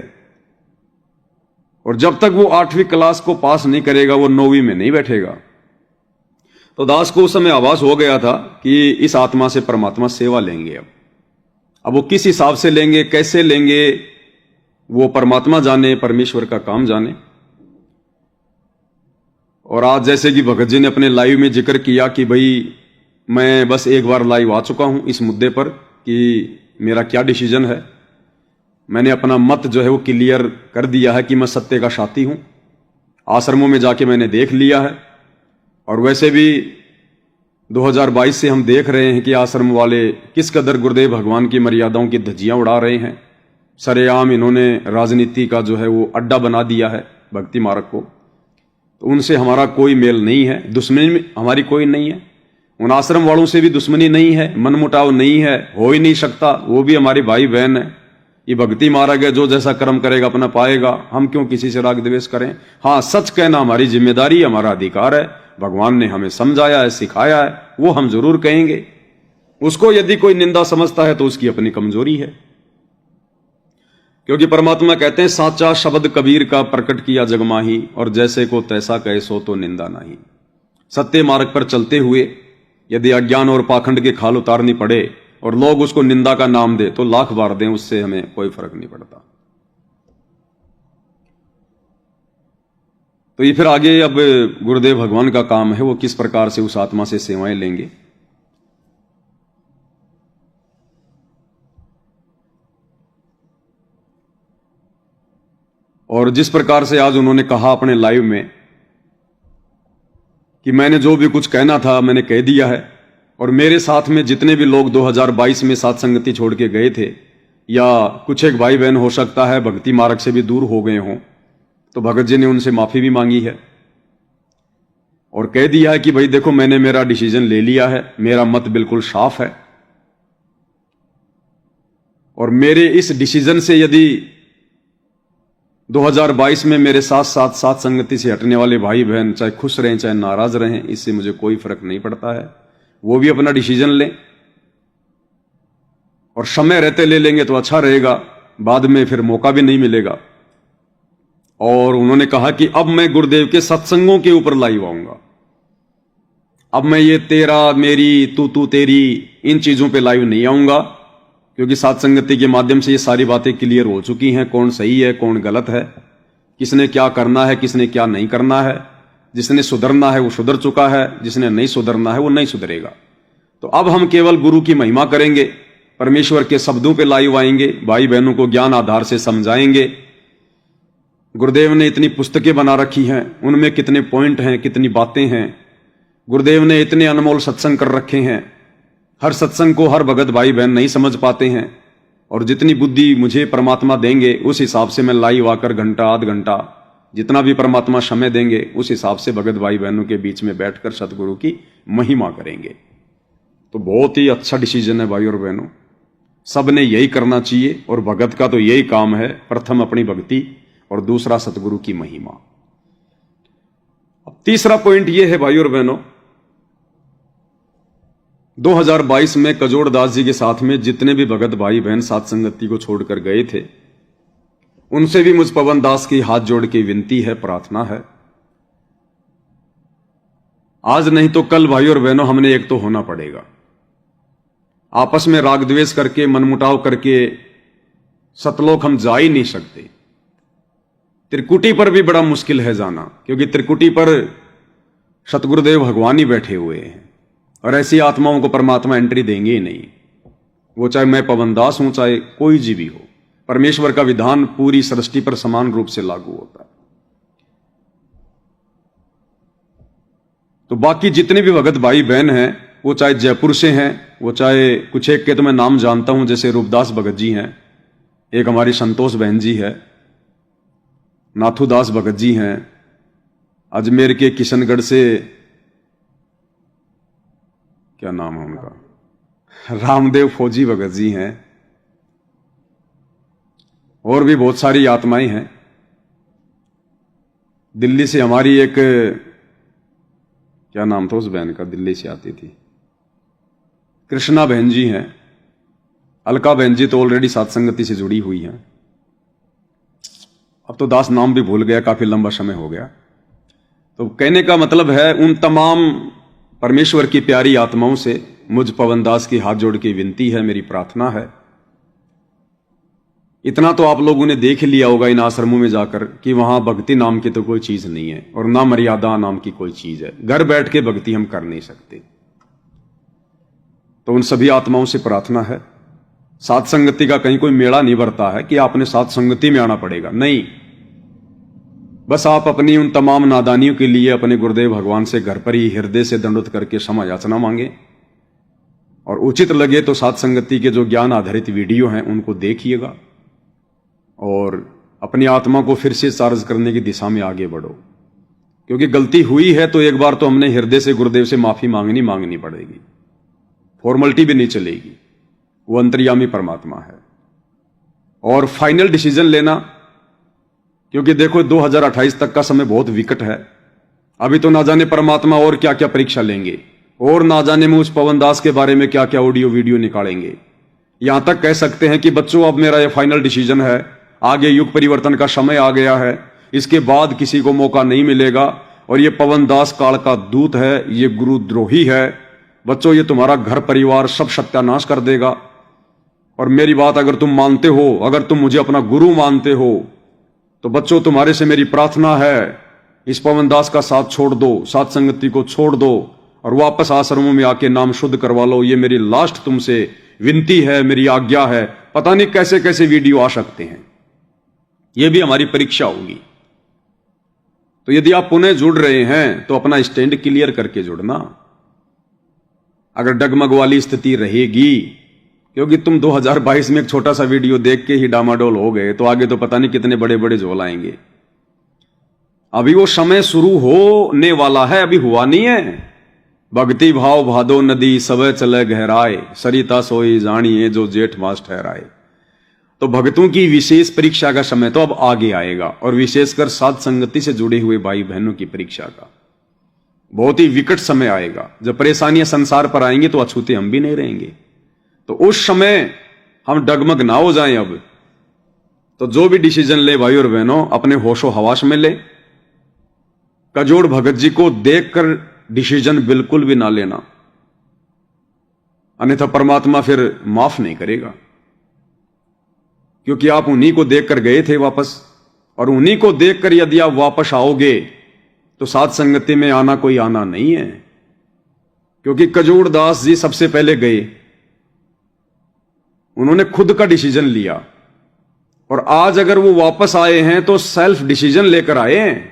Speaker 1: और जब तक वो 8वीं क्लास को पास नहीं करेगा वो 9वीं में नहीं बैठेगा। तो दास को उस समय आभास हो गया था कि इस आत्मा से परमात्मा सेवा लेंगे। अब वो किस हिसाब से लेंगे, कैसे लेंगे, वो परमात्मा जाने, परमेश्वर का काम जाने। और आज जैसे कि भगत जी ने अपने लाइव में जिक्र किया कि भाई मैं बस एक बार लाइव आ चुका हूं इस मुद्दे पर कि मेरा क्या डिसीजन है। मैंने अपना मत जो है वो क्लियर कर दिया है कि मैं सत्य का साथी हूं। आश्रमों में जाके मैंने देख लिया है और वैसे भी 2022 से हम देख रहे हैं कि आश्रम वाले किस कदर गुरुदेव भगवान की मर्यादाओं की धज्जियां उड़ा रहे हैं। सरेआम इन्होंने राजनीति का जो है वो अड्डा बना दिया है भक्ति मार्ग को। तो उनसे हमारा कोई मेल नहीं है, दुश्मनी हमारी कोई नहीं है। उन आश्रम वालों से भी दुश्मनी नहीं है, मनमुटाव नहीं है, हो ही नहीं सकता, वो भी हमारी भाई बहन है। ये भक्ति मार्ग है, जो जैसा कर्म करेगा अपना पाएगा, हम क्यों किसी से राग द्वेष करें। हाँ, सच कहना हमारी जिम्मेदारी, हमारा अधिकार है, भगवान ने हमें समझाया है, सिखाया है, वो हम जरूर कहेंगे। उसको यदि कोई निंदा समझता है तो उसकी अपनी कमजोरी है, क्योंकि परमात्मा कहते हैं साचा शब्द कबीर का प्रकट किया जग माही, और जैसे को तैसा कहे सो तो निंदा नहीं। सत्य मार्ग पर चलते हुए यदि अज्ञान और पाखंड के खाल उतारनी पड़े और लोग उसको निंदा का नाम दे तो लाख बार दें, उससे हमें कोई फर्क नहीं पड़ता। तो ये फिर आगे अब गुरुदेव भगवान का काम है, वो किस प्रकार से उस आत्मा से सेवाएं लेंगे। और जिस प्रकार से आज उन्होंने कहा अपने लाइव में कि मैंने जो भी कुछ कहना था मैंने कह दिया है, और मेरे साथ में जितने भी लोग 2022 में साथ संगति छोड़ के गए थे, या कुछ एक भाई बहन हो सकता है भक्ति मार्ग से भी दूर हो गए हों, तो भगत जी ने उनसे माफी भी मांगी है और कह दिया है कि भाई देखो मैंने मेरा डिसीजन ले लिया है, मेरा मत बिल्कुल साफ है, और मेरे इस डिसीजन से यदि 2022 में मेरे साथ साथ साथ संगति से हटने वाले भाई बहन चाहे खुश रहें चाहे नाराज रहें, इससे मुझे कोई फर्क नहीं पड़ता है। वो भी अपना डिसीजन लें, और समय रहते ले लेंगे तो अच्छा रहेगा, बाद में फिर मौका भी नहीं मिलेगा। और उन्होंने कहा कि अब मैं गुरुदेव के सत्संगों के ऊपर लाइव आऊंगा, अब मैं ये तेरा मेरी तू तेरी इन चीजों पे लाइव नहीं आऊंगा, क्योंकि साथ संगति के माध्यम से ये सारी बातें क्लियर हो चुकी हैं, कौन सही है कौन गलत है, किसने क्या करना है किसने क्या नहीं करना है। जिसने सुधरना है वो सुधर चुका है, जिसने नहीं सुधरना है वो नहीं सुधरेगा। तो अब हम केवल गुरु की महिमा करेंगे, परमेश्वर के शब्दों पे लाइव आएंगे, भाई बहनों को ज्ञान आधार से समझाएंगे। गुरुदेव ने इतनी पुस्तकें बना रखी हैं, उनमें कितने पॉइंट हैं, कितनी बातें हैं। गुरुदेव ने इतने अनमोल सत्संग कर रखे हैं, हर सत्संग को हर भगत भाई बहन नहीं समझ पाते हैं, और जितनी बुद्धि मुझे परमात्मा देंगे उस हिसाब से मैं लाइव आकर घंटा आध घंटा जितना भी परमात्मा समय देंगे उस हिसाब से भगत भाई बहनों के बीच में बैठकर सतगुरु की महिमा करेंगे। तो बहुत ही अच्छा डिसीजन है भाई और बहनों, सब ने यही करना चाहिए, और भगत का तो यही काम है, प्रथम अपनी भक्ति और दूसरा सतगुरु की महिमा। अब तीसरा पॉइंट यह है भाई और बहनों, 2022 में कजोड़ दास जी के साथ में जितने भी भगत भाई बहन साथ संगति को छोड़कर गए थे, उनसे भी मुझ पवन दास की हाथ जोड़ के विनती है, प्रार्थना है, आज नहीं तो कल भाई और बहनों हमने एक तो होना पड़ेगा। आपस में राग द्वेष करके मनमुटाव करके सतलोक हम जा ही नहीं सकते। त्रिकुटी पर भी बड़ा मुश्किल है जाना, क्योंकि त्रिकुटी पर सतगुरुदेव भगवान ही बैठे हुए हैं, और ऐसी आत्माओं को परमात्मा एंट्री देंगे ही नहीं। वो चाहे मैं पवन दास हूं चाहे कोई जीव भी हो, परमेश्वर का विधान पूरी सृष्टि पर समान रूप से लागू होता है। तो बाकी जितने भी भगत भाई बहन हैं, वो चाहे जयपुर से हैं, वो चाहे कुछ एक के तो मैं नाम जानता हूं, जैसे रूपदास भगत जी हैं, एक हमारी संतोष बहन जी है, नाथुदास भगत जी हैं, अजमेर के किशनगढ़ से क्या नाम है उनका, रामदेव फौजी भगत जी हैं, और भी बहुत सारी आत्माएं हैं। दिल्ली से हमारी एक, क्या नाम था उस बहन का, दिल्ली से आती थी, कृष्णा बहन जी हैं, अलका बहन जी तो ऑलरेडी साथ संगति से जुड़ी हुई हैं। अब तो दास नाम भी भूल गया, काफी लंबा समय हो गया। तो कहने का मतलब है, उन तमाम परमेश्वर की प्यारी आत्माओं से मुझ पवन दास की हाथ जोड़ के विनती है, मेरी प्रार्थना है। इतना तो आप लोगों ने देख लिया होगा इन आश्रमों में जाकर कि वहां भक्ति नाम की तो कोई चीज नहीं है, और ना मर्यादा नाम की कोई चीज है। घर बैठ के भक्ति हम कर नहीं सकते। तो उन सभी आत्माओं से प्रार्थना है, साथ संगति का कहीं कोई मेला नहीं भरता है कि आपने साथ संगति में आना पड़ेगा, नहीं। बस आप अपनी उन तमाम नादानियों के लिए अपने गुरुदेव भगवान से घर पर ही हृदय से दंडवत करके क्षमा याचना मांगे, और उचित लगे तो साथ संगति के जो ज्ञान आधारित वीडियो हैं उनको देखिएगा, और अपनी आत्मा को फिर से चार्ज करने की दिशा में आगे बढ़ो। क्योंकि गलती हुई है तो एक बार तो हमने हृदय से गुरुदेव से माफी मांगनी पड़ेगी, फॉर्मेलिटी भी नहीं चलेगी। वो अंतर्यामी परमात्मा है। और फाइनल डिसीजन लेना, क्योंकि देखो 2028 तक का समय बहुत विकट है। अभी तो ना जाने परमात्मा और क्या क्या परीक्षा लेंगे, और ना जाने में उस पवन दास के बारे में क्या क्या ऑडियो वीडियो निकालेंगे। यहां तक कह सकते हैं कि बच्चों, अब मेरा यह फाइनल डिसीजन है, आगे युग परिवर्तन का समय आ गया है, इसके बाद किसी को मौका नहीं मिलेगा। और ये पवन दास काल का दूत है, ये गुरुद्रोही है। बच्चों, ये तुम्हारा घर परिवार सब सत्यानाश कर देगा। और मेरी बात अगर तुम मानते हो, अगर तुम मुझे अपना गुरु मानते हो, तो बच्चों तुम्हारे से मेरी प्रार्थना है, इस पवन दास का साथ छोड़ दो, साथ संगति को छोड़ दो और वापस आश्रमों में आके नाम शुद्ध करवा लो। ये मेरी लास्ट तुमसे विनती है, मेरी आज्ञा है। पता नहीं कैसे कैसे वीडियो आ सकते हैं, ये भी हमारी परीक्षा होगी। तो यदि आप पुनः जुड़ रहे हैं तो अपना स्टैंड क्लियर करके जुड़ना। अगर डगमग वाली स्थिति रहेगी, क्योंकि तुम 2022 में एक छोटा सा वीडियो देख के ही डामाडोल हो गए, तो आगे तो पता नहीं कितने बड़े बड़े झोल आएंगे। अभी वो समय शुरू होने वाला है, अभी हुआ नहीं है। भक्ति भाव भादो नदी सब चले गहराए, सरिता सोई जानिए जो जेठ मास ठहराए। तो भक्तों की विशेष परीक्षा का समय तो अब आगे आएगा, और विशेषकर साध संगति से जुड़े हुए भाई बहनों की परीक्षा का बहुत ही विकट समय आएगा। जब परेशानियां संसार पर आएंगी तो अछूते हम भी नहीं रहेंगे। तो उस समय हम डगमग ना हो जाएं। अब तो जो भी डिसीजन ले भाई और बहनों, अपने होशो हवास में ले। कजोड़ भगत जी को देखकर डिसीजन बिल्कुल भी ना लेना, अन्यथा परमात्मा फिर माफ नहीं करेगा। क्योंकि आप उन्हीं को देखकर गए थे वापस, और उन्हीं को देखकर यदि आप वापस आओगे तो साध संगति में आना कोई आना नहीं है। क्योंकि कजोड़ दास जी सबसे पहले गए, उन्होंने खुद का डिसीजन लिया, और आज अगर वो वापस आए हैं तो सेल्फ डिसीजन लेकर आए हैं।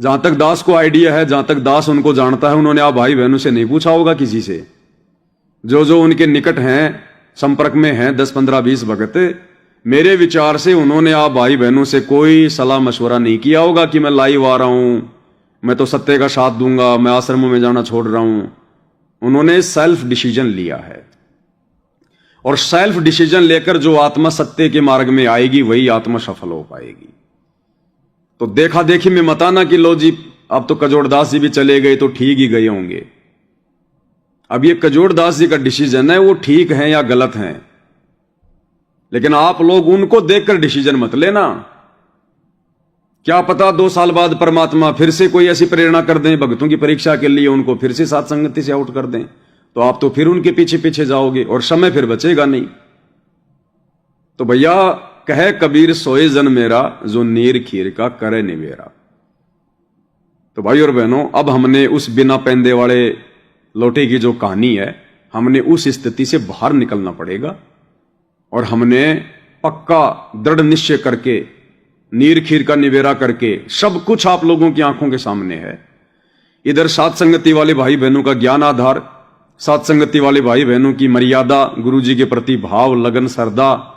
Speaker 1: जहां तक दास को आइडिया है, जहां तक दास उनको जानता है, उन्होंने आप भाई बहनों से नहीं पूछा होगा, किसी से जो जो उनके निकट हैं, संपर्क में हैं, 10 15 20 भगत, मेरे विचार से उन्होंने आप भाई बहनों से कोई सलाह मशवरा नहीं किया होगा कि मैं लाइव आ रहा हूं, मैं तो सत्य का साथ दूंगा, मैं आश्रमों में जाना छोड़ रहा हूं। उन्होंने सेल्फ डिसीजन लिया है, और सेल्फ डिसीजन लेकर जो आत्मा सत्य के मार्ग में आएगी वही आत्मा सफल हो पाएगी। तो देखा देखी में मत आना कि लो जी अब तो कजोड़दास जी भी चले गए तो ठीक ही गए होंगे। अब ये कजोड़दास जी का डिसीजन है, वो ठीक है या गलत है, लेकिन आप लोग उनको देखकर डिसीजन मत लेना। क्या पता 2 साल बाद परमात्मा फिर से कोई ऐसी प्रेरणा कर दें भक्तों की परीक्षा के लिए, उनको फिर से साथ संगति से आउट कर दें, तो आप तो फिर उनके पीछे पीछे जाओगे और समय फिर बचेगा नहीं। तो भैया कहे कबीर सोए जन मेरा, जो नीर खीर का करे निवेरा। तो भाई और बहनों, अब हमने उस बिना पैंदे वाले लोटे की जो कहानी है, हमने उस स्थिति से बाहर निकलना पड़ेगा, और हमने पक्का दृढ़ निश्चय करके, नीर खीर का निवेरा करके, सब कुछ आप लोगों की आंखों के सामने है। इधर साथ संगति वाले भाई बहनों का ज्ञान आधार, साथ संगति वाले भाई बहनों की मर्यादा, गुरु जी के प्रति भाव, लगन, श्रद्धा,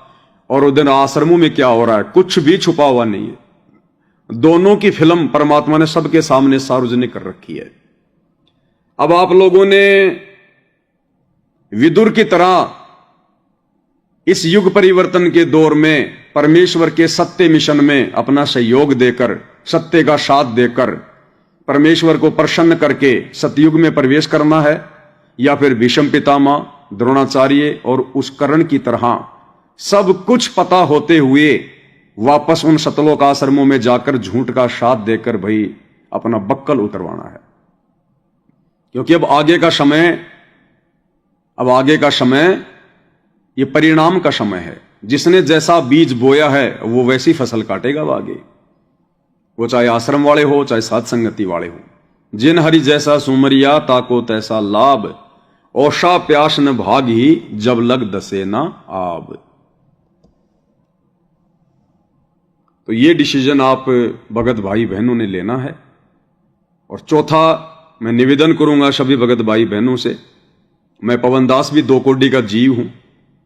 Speaker 1: और उधर आश्रमों में क्या हो रहा है, कुछ भी छुपा हुआ नहीं है। दोनों की फिल्म परमात्मा ने सबके सामने सार्वजनिक कर रखी है। अब आप लोगों ने विदुर की तरह इस युग परिवर्तन के दौर में परमेश्वर के सत्य मिशन में अपना सहयोग देकर, सत्य का साथ देकर, परमेश्वर को प्रसन्न करके सतयुग में प्रवेश करना है, या फिर भीष्म पितामह, द्रोणाचार्य और उस कर्ण की तरह सब कुछ पता होते हुए वापस उन सतलोक आश्रमों में जाकर झूठ का साथ देकर भाई अपना बक्कल उतरवाना है। क्योंकि अब आगे का समय ये परिणाम का समय है। जिसने जैसा बीज बोया है वो वैसी फसल काटेगा वो आगे, वो चाहे आश्रम वाले हो चाहे साथ संगति वाले हो। जिन हरि जैसा सुमरिया ताको तैसा लाभ, ओषा प्यास न भाग ही जब लग दसे ना आब। तो ये डिसीजन आप भगत भाई बहनों ने लेना है। और चौथा, मैं निवेदन करूंगा सभी भगत भाई बहनों से, मैं पवन दास भी 2 कोड़ी का जीव हूं,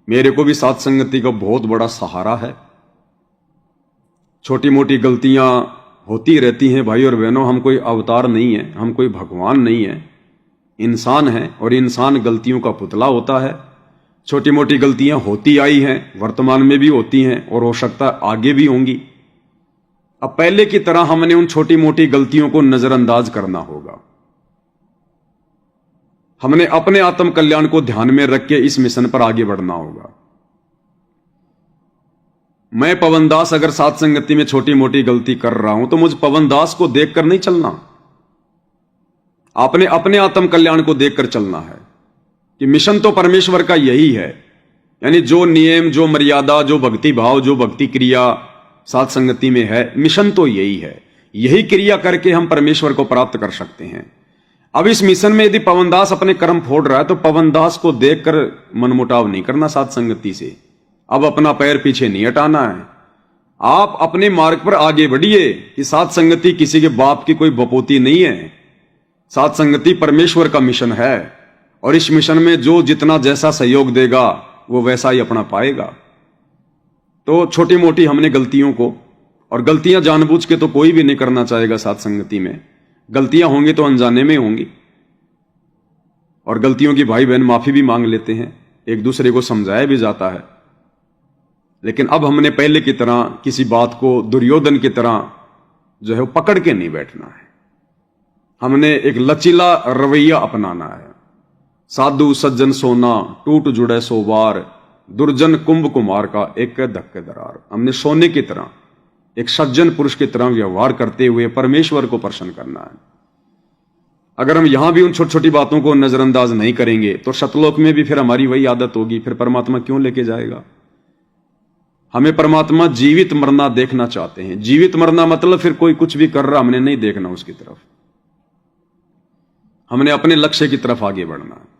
Speaker 1: मेरे को भी साथ संगति का बहुत बड़ा सहारा है। छोटी मोटी गलतियां होती रहती हैं भाई और बहनों, हम कोई अवतार नहीं है, हम कोई भगवान नहीं है, इंसान है, और इंसान गलतियों का पुतला होता है। छोटी मोटी गलतियां होती आई हैं, वर्तमान में भी होती हैं और हो सकता है आगे भी होंगी। अब पहले की तरह हमने उन छोटी मोटी गलतियों को नजरअंदाज करना होगा। हमने अपने आत्म कल्याण को ध्यान में रख के इस मिशन पर आगे बढ़ना होगा। मैं पवन दास अगर साथ संगति में छोटी मोटी गलती कर रहा हूं तो मुझे पवन दास को देखकर नहीं चलना, आपने अपने आत्म कल्याण को देखकर चलना है कि मिशन तो परमेश्वर का यही है। यानी जो नियम, जो मर्यादा, जो भक्ति भाव, जो भक्ति क्रिया साथ संगति में है, मिशन तो यही है। यही क्रिया करके हम परमेश्वर को प्राप्त कर सकते हैं। अब इस मिशन में यदि पवन दास अपने कर्म फोड़ रहा है तो पवन दास को देखकर मनमुटाव नहीं करना साथ संगति से। अब अपना पैर पीछे नहीं हटाना है, आप अपने मार्ग पर आगे बढ़िए कि साथ संगति किसी के बाप की कोई बपोती नहीं है। साथ संगति परमेश्वर का मिशन है और इस मिशन में जो जितना जैसा सहयोग देगा वो वैसा ही अपना पाएगा। तो छोटी मोटी हमने गलतियों को, और गलतियां जानबूझ के तो कोई भी नहीं करना चाहेगा साथ संगति में, गलतियां होंगी तो अनजाने में होंगी और गलतियों की भाई बहन माफी भी मांग लेते हैं, एक दूसरे को समझाया भी जाता है। लेकिन अब हमने पहले की तरह किसी बात को दुर्योधन की तरह जो है वो पकड़ के नहीं बैठना है। हमने एक लचीला रवैया अपनाना है। साधु सज्जन सोना टूट जुड़े सो बार, दुर्जन कुंभ कुमार का एक धक्के दरार। हमने सोने की तरह, एक सज्जन पुरुष की तरह व्यवहार करते हुए परमेश्वर को प्रसन्न करना है। अगर हम यहां भी उन छोटी छोटी बातों को नजरअंदाज नहीं करेंगे तो सतलोक में भी फिर हमारी वही आदत होगी, फिर परमात्मा क्यों लेके जाएगा। हमें परमात्मा जीवित मरना देखना चाहते हैं। जीवित मरना मतलब फिर कोई कुछ भी कर रहा हमने नहीं देखना उसकी तरफ, हमने अपने लक्ष्य की तरफ आगे बढ़ना है।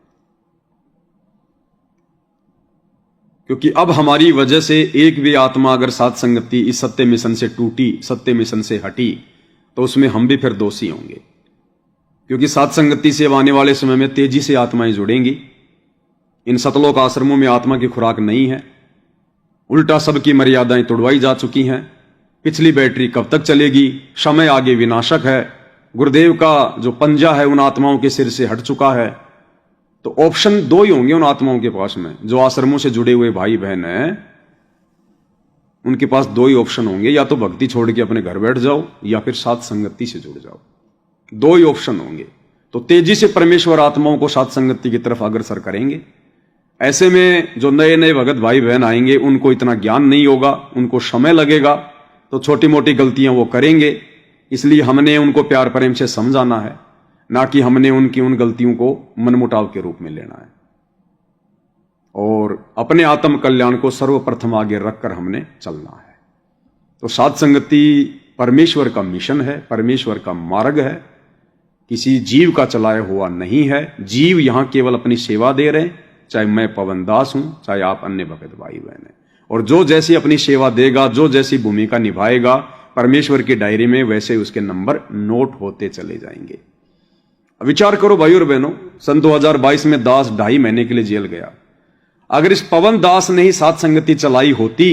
Speaker 1: क्योंकि अब हमारी वजह से एक भी आत्मा अगर साथ संगति इस सत्य मिशन से टूटी, सत्य मिशन से हटी, तो उसमें हम भी फिर दोषी होंगे। क्योंकि साथ संगति से आने वाले समय में तेजी से आत्माएं जुड़ेंगी। इन सतलोक आश्रमों में आत्मा की खुराक नहीं है, उल्टा सबकी मर्यादाएं तोड़वाई जा चुकी हैं। पिछली बैटरी कब तक चलेगी, समय आगे विनाशक है। गुरुदेव का जो पंजा है उन आत्माओं के सिर से हट चुका है। तो ऑप्शन दो ही होंगे उन आत्माओं के पास में, जो आश्रमों से जुड़े हुए भाई बहन हैं उनके पास दो ही ऑप्शन होंगे, या तो भक्ति छोड़ के अपने घर बैठ जाओ या फिर साथ संगति से जुड़ जाओ। दो ही ऑप्शन होंगे। तो तेजी से परमेश्वर आत्माओं को साथ संगति की तरफ अग्रसर करेंगे। ऐसे में जो नए नए भगत भाई बहन आएंगे उनको इतना ज्ञान नहीं होगा, उनको समय लगेगा, तो छोटी मोटी गलतियां वो करेंगे। इसलिए हमने उनको प्यार प्रेम से समझाना है, ना कि हमने उनकी उन गलतियों को मनमुटाव के रूप में लेना है। और अपने आत्म कल्याण को सर्वप्रथम आगे रखकर हमने चलना है। तो साथ संगति परमेश्वर का मिशन है, परमेश्वर का मार्ग है, किसी जीव का चलाया हुआ नहीं है। जीव यहां केवल अपनी सेवा दे रहे हैं, चाहे मैं पवन दास हूं, चाहे आप अन्य भगत भाई बहन हैं। और जो जैसी अपनी सेवा देगा, जो जैसी भूमिका निभाएगा परमेश्वर की डायरी में, वैसे उसके नंबर नोट होते चले जाएंगे। विचार करो भाई और बहनों, सन 2022 में दास 2.5 महीने के लिए जेल गया। अगर इस पवन दास ने ही साथ संगति चलाई होती,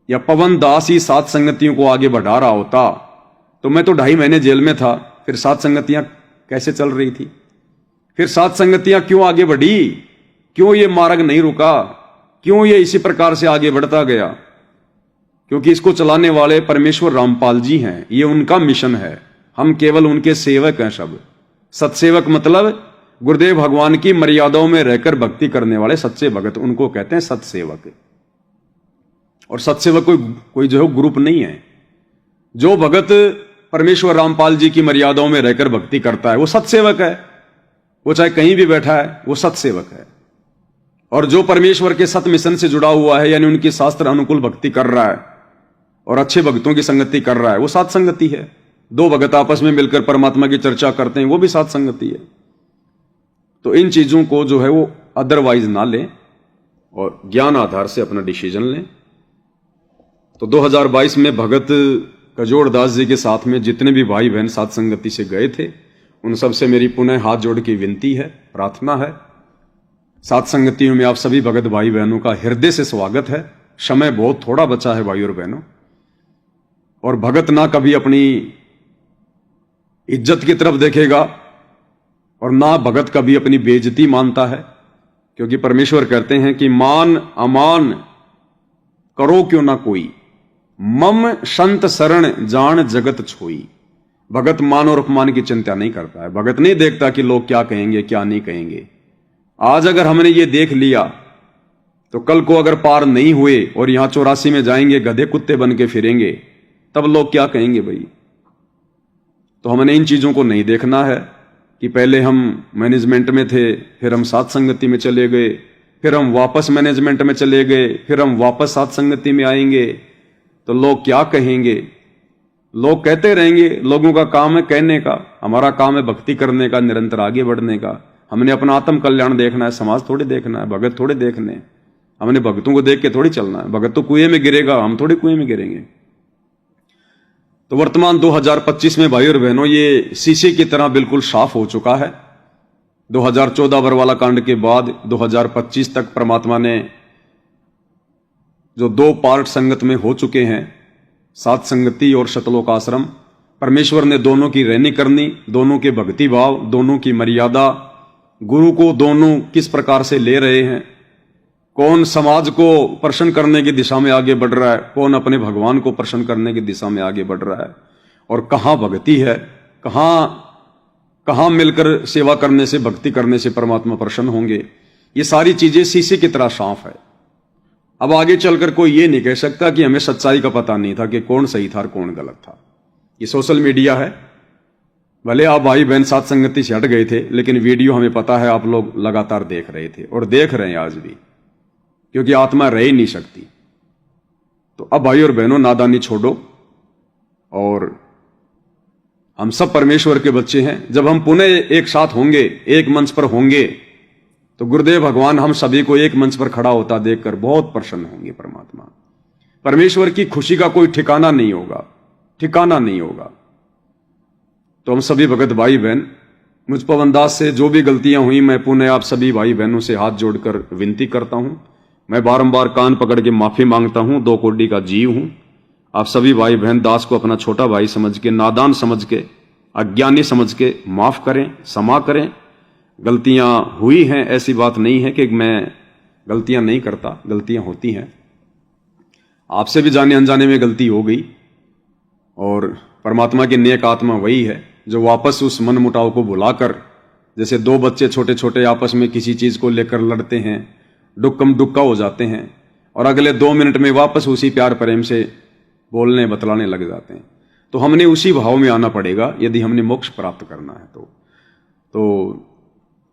Speaker 1: या पवन दास ही साथ संगतियों को आगे बढ़ा रहा होता, तो मैं तो 2.5 महीने जेल में था, फिर साथ संगतियां कैसे चल रही थी? फिर साथ संगतियां क्यों आगे बढ़ी? क्यों ये मार्ग नहीं रुका? क्यों ये इसी प्रकार से आगे बढ़ता गया? क्योंकि इसको चलाने वाले परमेश्वर रामपाल जी हैं, ये उनका मिशन है। हम केवल उनके सेवक हैं। सब सत्सेवक मतलब गुरुदेव भगवान की मर्यादाओं में रहकर भक्ति करने वाले सच्चे भगत, उनको कहते हैं सत्सेवक। और सत्सेवक कोई जो है ग्रुप नहीं है। जो भगत परमेश्वर रामपाल जी की मर्यादाओं में रहकर भक्ति करता है वो सत्सेवक है। वो चाहे कहीं भी बैठा है वो सत्सेवक है। और जो परमेश्वर के सत मिशन से जुड़ा हुआ है, यानी उनकी शास्त्र अनुकूल भक्ति कर रहा है और अच्छे भक्तों की संगति कर रहा है, वो साथ संगति है। दो भगत आपस में मिलकर परमात्मा की चर्चा करते हैं, वो भी साथ संगति है। तो इन चीजों को जो है वो अदरवाइज ना लें और ज्ञान आधार से अपना डिसीजन लें। तो 2022 में भगत कजोड़ दास जी के साथ में जितने भी भाई बहन साथ संगति से गए थे, उन सबसे मेरी पुनः हाथ जोड़ के विनती है, प्रार्थना है। साथ संगतियों में आप सभी भगत भाई बहनों का हृदय से स्वागत है। समय बहुत थोड़ा बचा है भाई और बहनों, और भगत ना कभी अपनी इज्जत की तरफ देखेगा और ना भगत कभी अपनी बेइज्जती मानता है। क्योंकि परमेश्वर कहते हैं कि मान अमान करो क्यों ना कोई, मम संत शरण जान जगत छोई। भगत मान और अपमान की चिंता नहीं करता है। भगत नहीं देखता कि लोग क्या कहेंगे क्या नहीं कहेंगे। आज अगर हमने ये देख लिया तो कल को अगर पार नहीं हुए और यहां 84 में जाएंगे गधे कुत्ते बन के फिरेंगे, तब लोग क्या कहेंगे भाई। तो हमने इन चीजों को नहीं देखना है कि पहले हम मैनेजमेंट में थे, फिर हम साथ संगति में चले गए, फिर हम वापस मैनेजमेंट में चले गए, फिर हम वापस साथ संगति में आएंगे तो लोग क्या कहेंगे। लोग कहते रहेंगे, लोगों का काम है कहने का, हमारा काम है भक्ति करने का, निरंतर आगे बढ़ने का। हमने अपना आत्म कल्याण देखना है, समाज थोड़ी देखना है, भगत थोड़े देखने हैं। हमने भगतों को देख के थोड़ी चलना है। भगत तो कुएं में गिरेगा, हम थोड़ी कुएं में गिरेंगे। तो वर्तमान 2025 में भाई और बहनों ये शीशे की तरह बिल्कुल साफ हो चुका है। 2014 बरवाला कांड के बाद 2025 तक परमात्मा ने जो 2 पार्ट संगत में हो चुके हैं, सात संगति और शतलोक आश्रम, परमेश्वर ने दोनों की रहनी करनी, दोनों के भक्ति भाव, दोनों की मर्यादा, गुरु को दोनों किस प्रकार से ले रहे हैं, कौन समाज को प्रसन्न करने की दिशा में आगे बढ़ रहा है, कौन अपने भगवान को प्रसन्न करने की दिशा में आगे बढ़ रहा है, और कहां भक्ति है, कहां मिलकर सेवा करने से भक्ति करने से परमात्मा प्रसन्न होंगे। ये सारी चीजें शीशे की तरह साफ है। अब आगे चलकर कोई ये नहीं कह सकता कि हमें सच्चाई का पता नहीं था कि कौन सही था और कौन गलत था। ये सोशल मीडिया है, भले आप भाई बहन साथ संगति से हट गए थे, लेकिन वीडियो हमें पता है आप लोग लगातार देख रहे थे और देख रहे हैं आज भी, क्योंकि आत्मा रह ही नहीं सकती। तो अब भाई और बहनों नादानी छोड़ो, और हम सब परमेश्वर के बच्चे हैं। जब हम पुनः एक साथ होंगे, एक मंच पर होंगे, तो गुरुदेव भगवान हम सभी को एक मंच पर खड़ा होता देखकर बहुत प्रसन्न होंगे। परमात्मा परमेश्वर की खुशी का कोई ठिकाना नहीं होगा, ठिकाना नहीं होगा। तो हम सभी भगत भाई बहन, मुझ पवन दास से जो भी गलतियां हुई, मैं पुनः आप सभी भाई बहनों से हाथ जोड़कर विनती करता हूं। मैं बारंबार कान पकड़ के माफी मांगता हूं। 2 कोटि का जीव हूं। आप सभी भाई बहन दास को अपना छोटा भाई समझ के, नादान समझ के, अज्ञानी समझ के माफ करें, क्षमा करें। गलतियां हुई हैं, ऐसी बात नहीं है कि मैं गलतियां नहीं करता, गलतियां होती हैं। आपसे भी जाने अनजाने में गलती हो गई, और परमात्मा की नेक आत्मा वही है जो वापस उस मन मुटाव को भुलाकर, जैसे 2 बच्चे छोटे छोटे आपस में किसी चीज को लेकर लड़ते हैं, डुक्कम डुक्का हो जाते हैं, और अगले 2 मिनट में वापस उसी प्यार प्रेम से बोलने बतलाने लग जाते हैं। तो हमने उसी भाव में आना पड़ेगा यदि हमने मोक्ष प्राप्त करना है। तो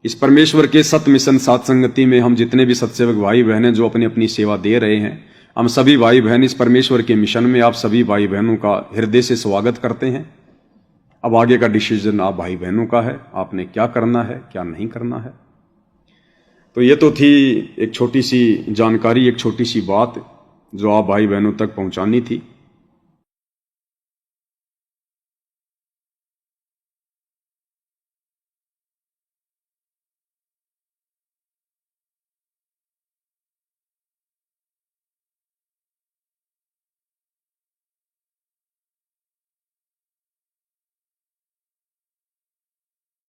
Speaker 1: इस परमेश्वर के सत मिशन सात संगति में हम जितने भी सत्सेवक भाई बहनें जो अपनी अपनी सेवा दे रहे हैं, हम सभी भाई बहन इस परमेश्वर के मिशन में आप सभी भाई बहनों का हृदय से स्वागत करते हैं। अब आगे का डिसीजन आप भाई बहनों का है, आपने क्या करना है क्या नहीं करना है। तो ये तो थी एक छोटी सी जानकारी, एक छोटी सी बात जो आप भाई बहनों तक पहुंचानी थी।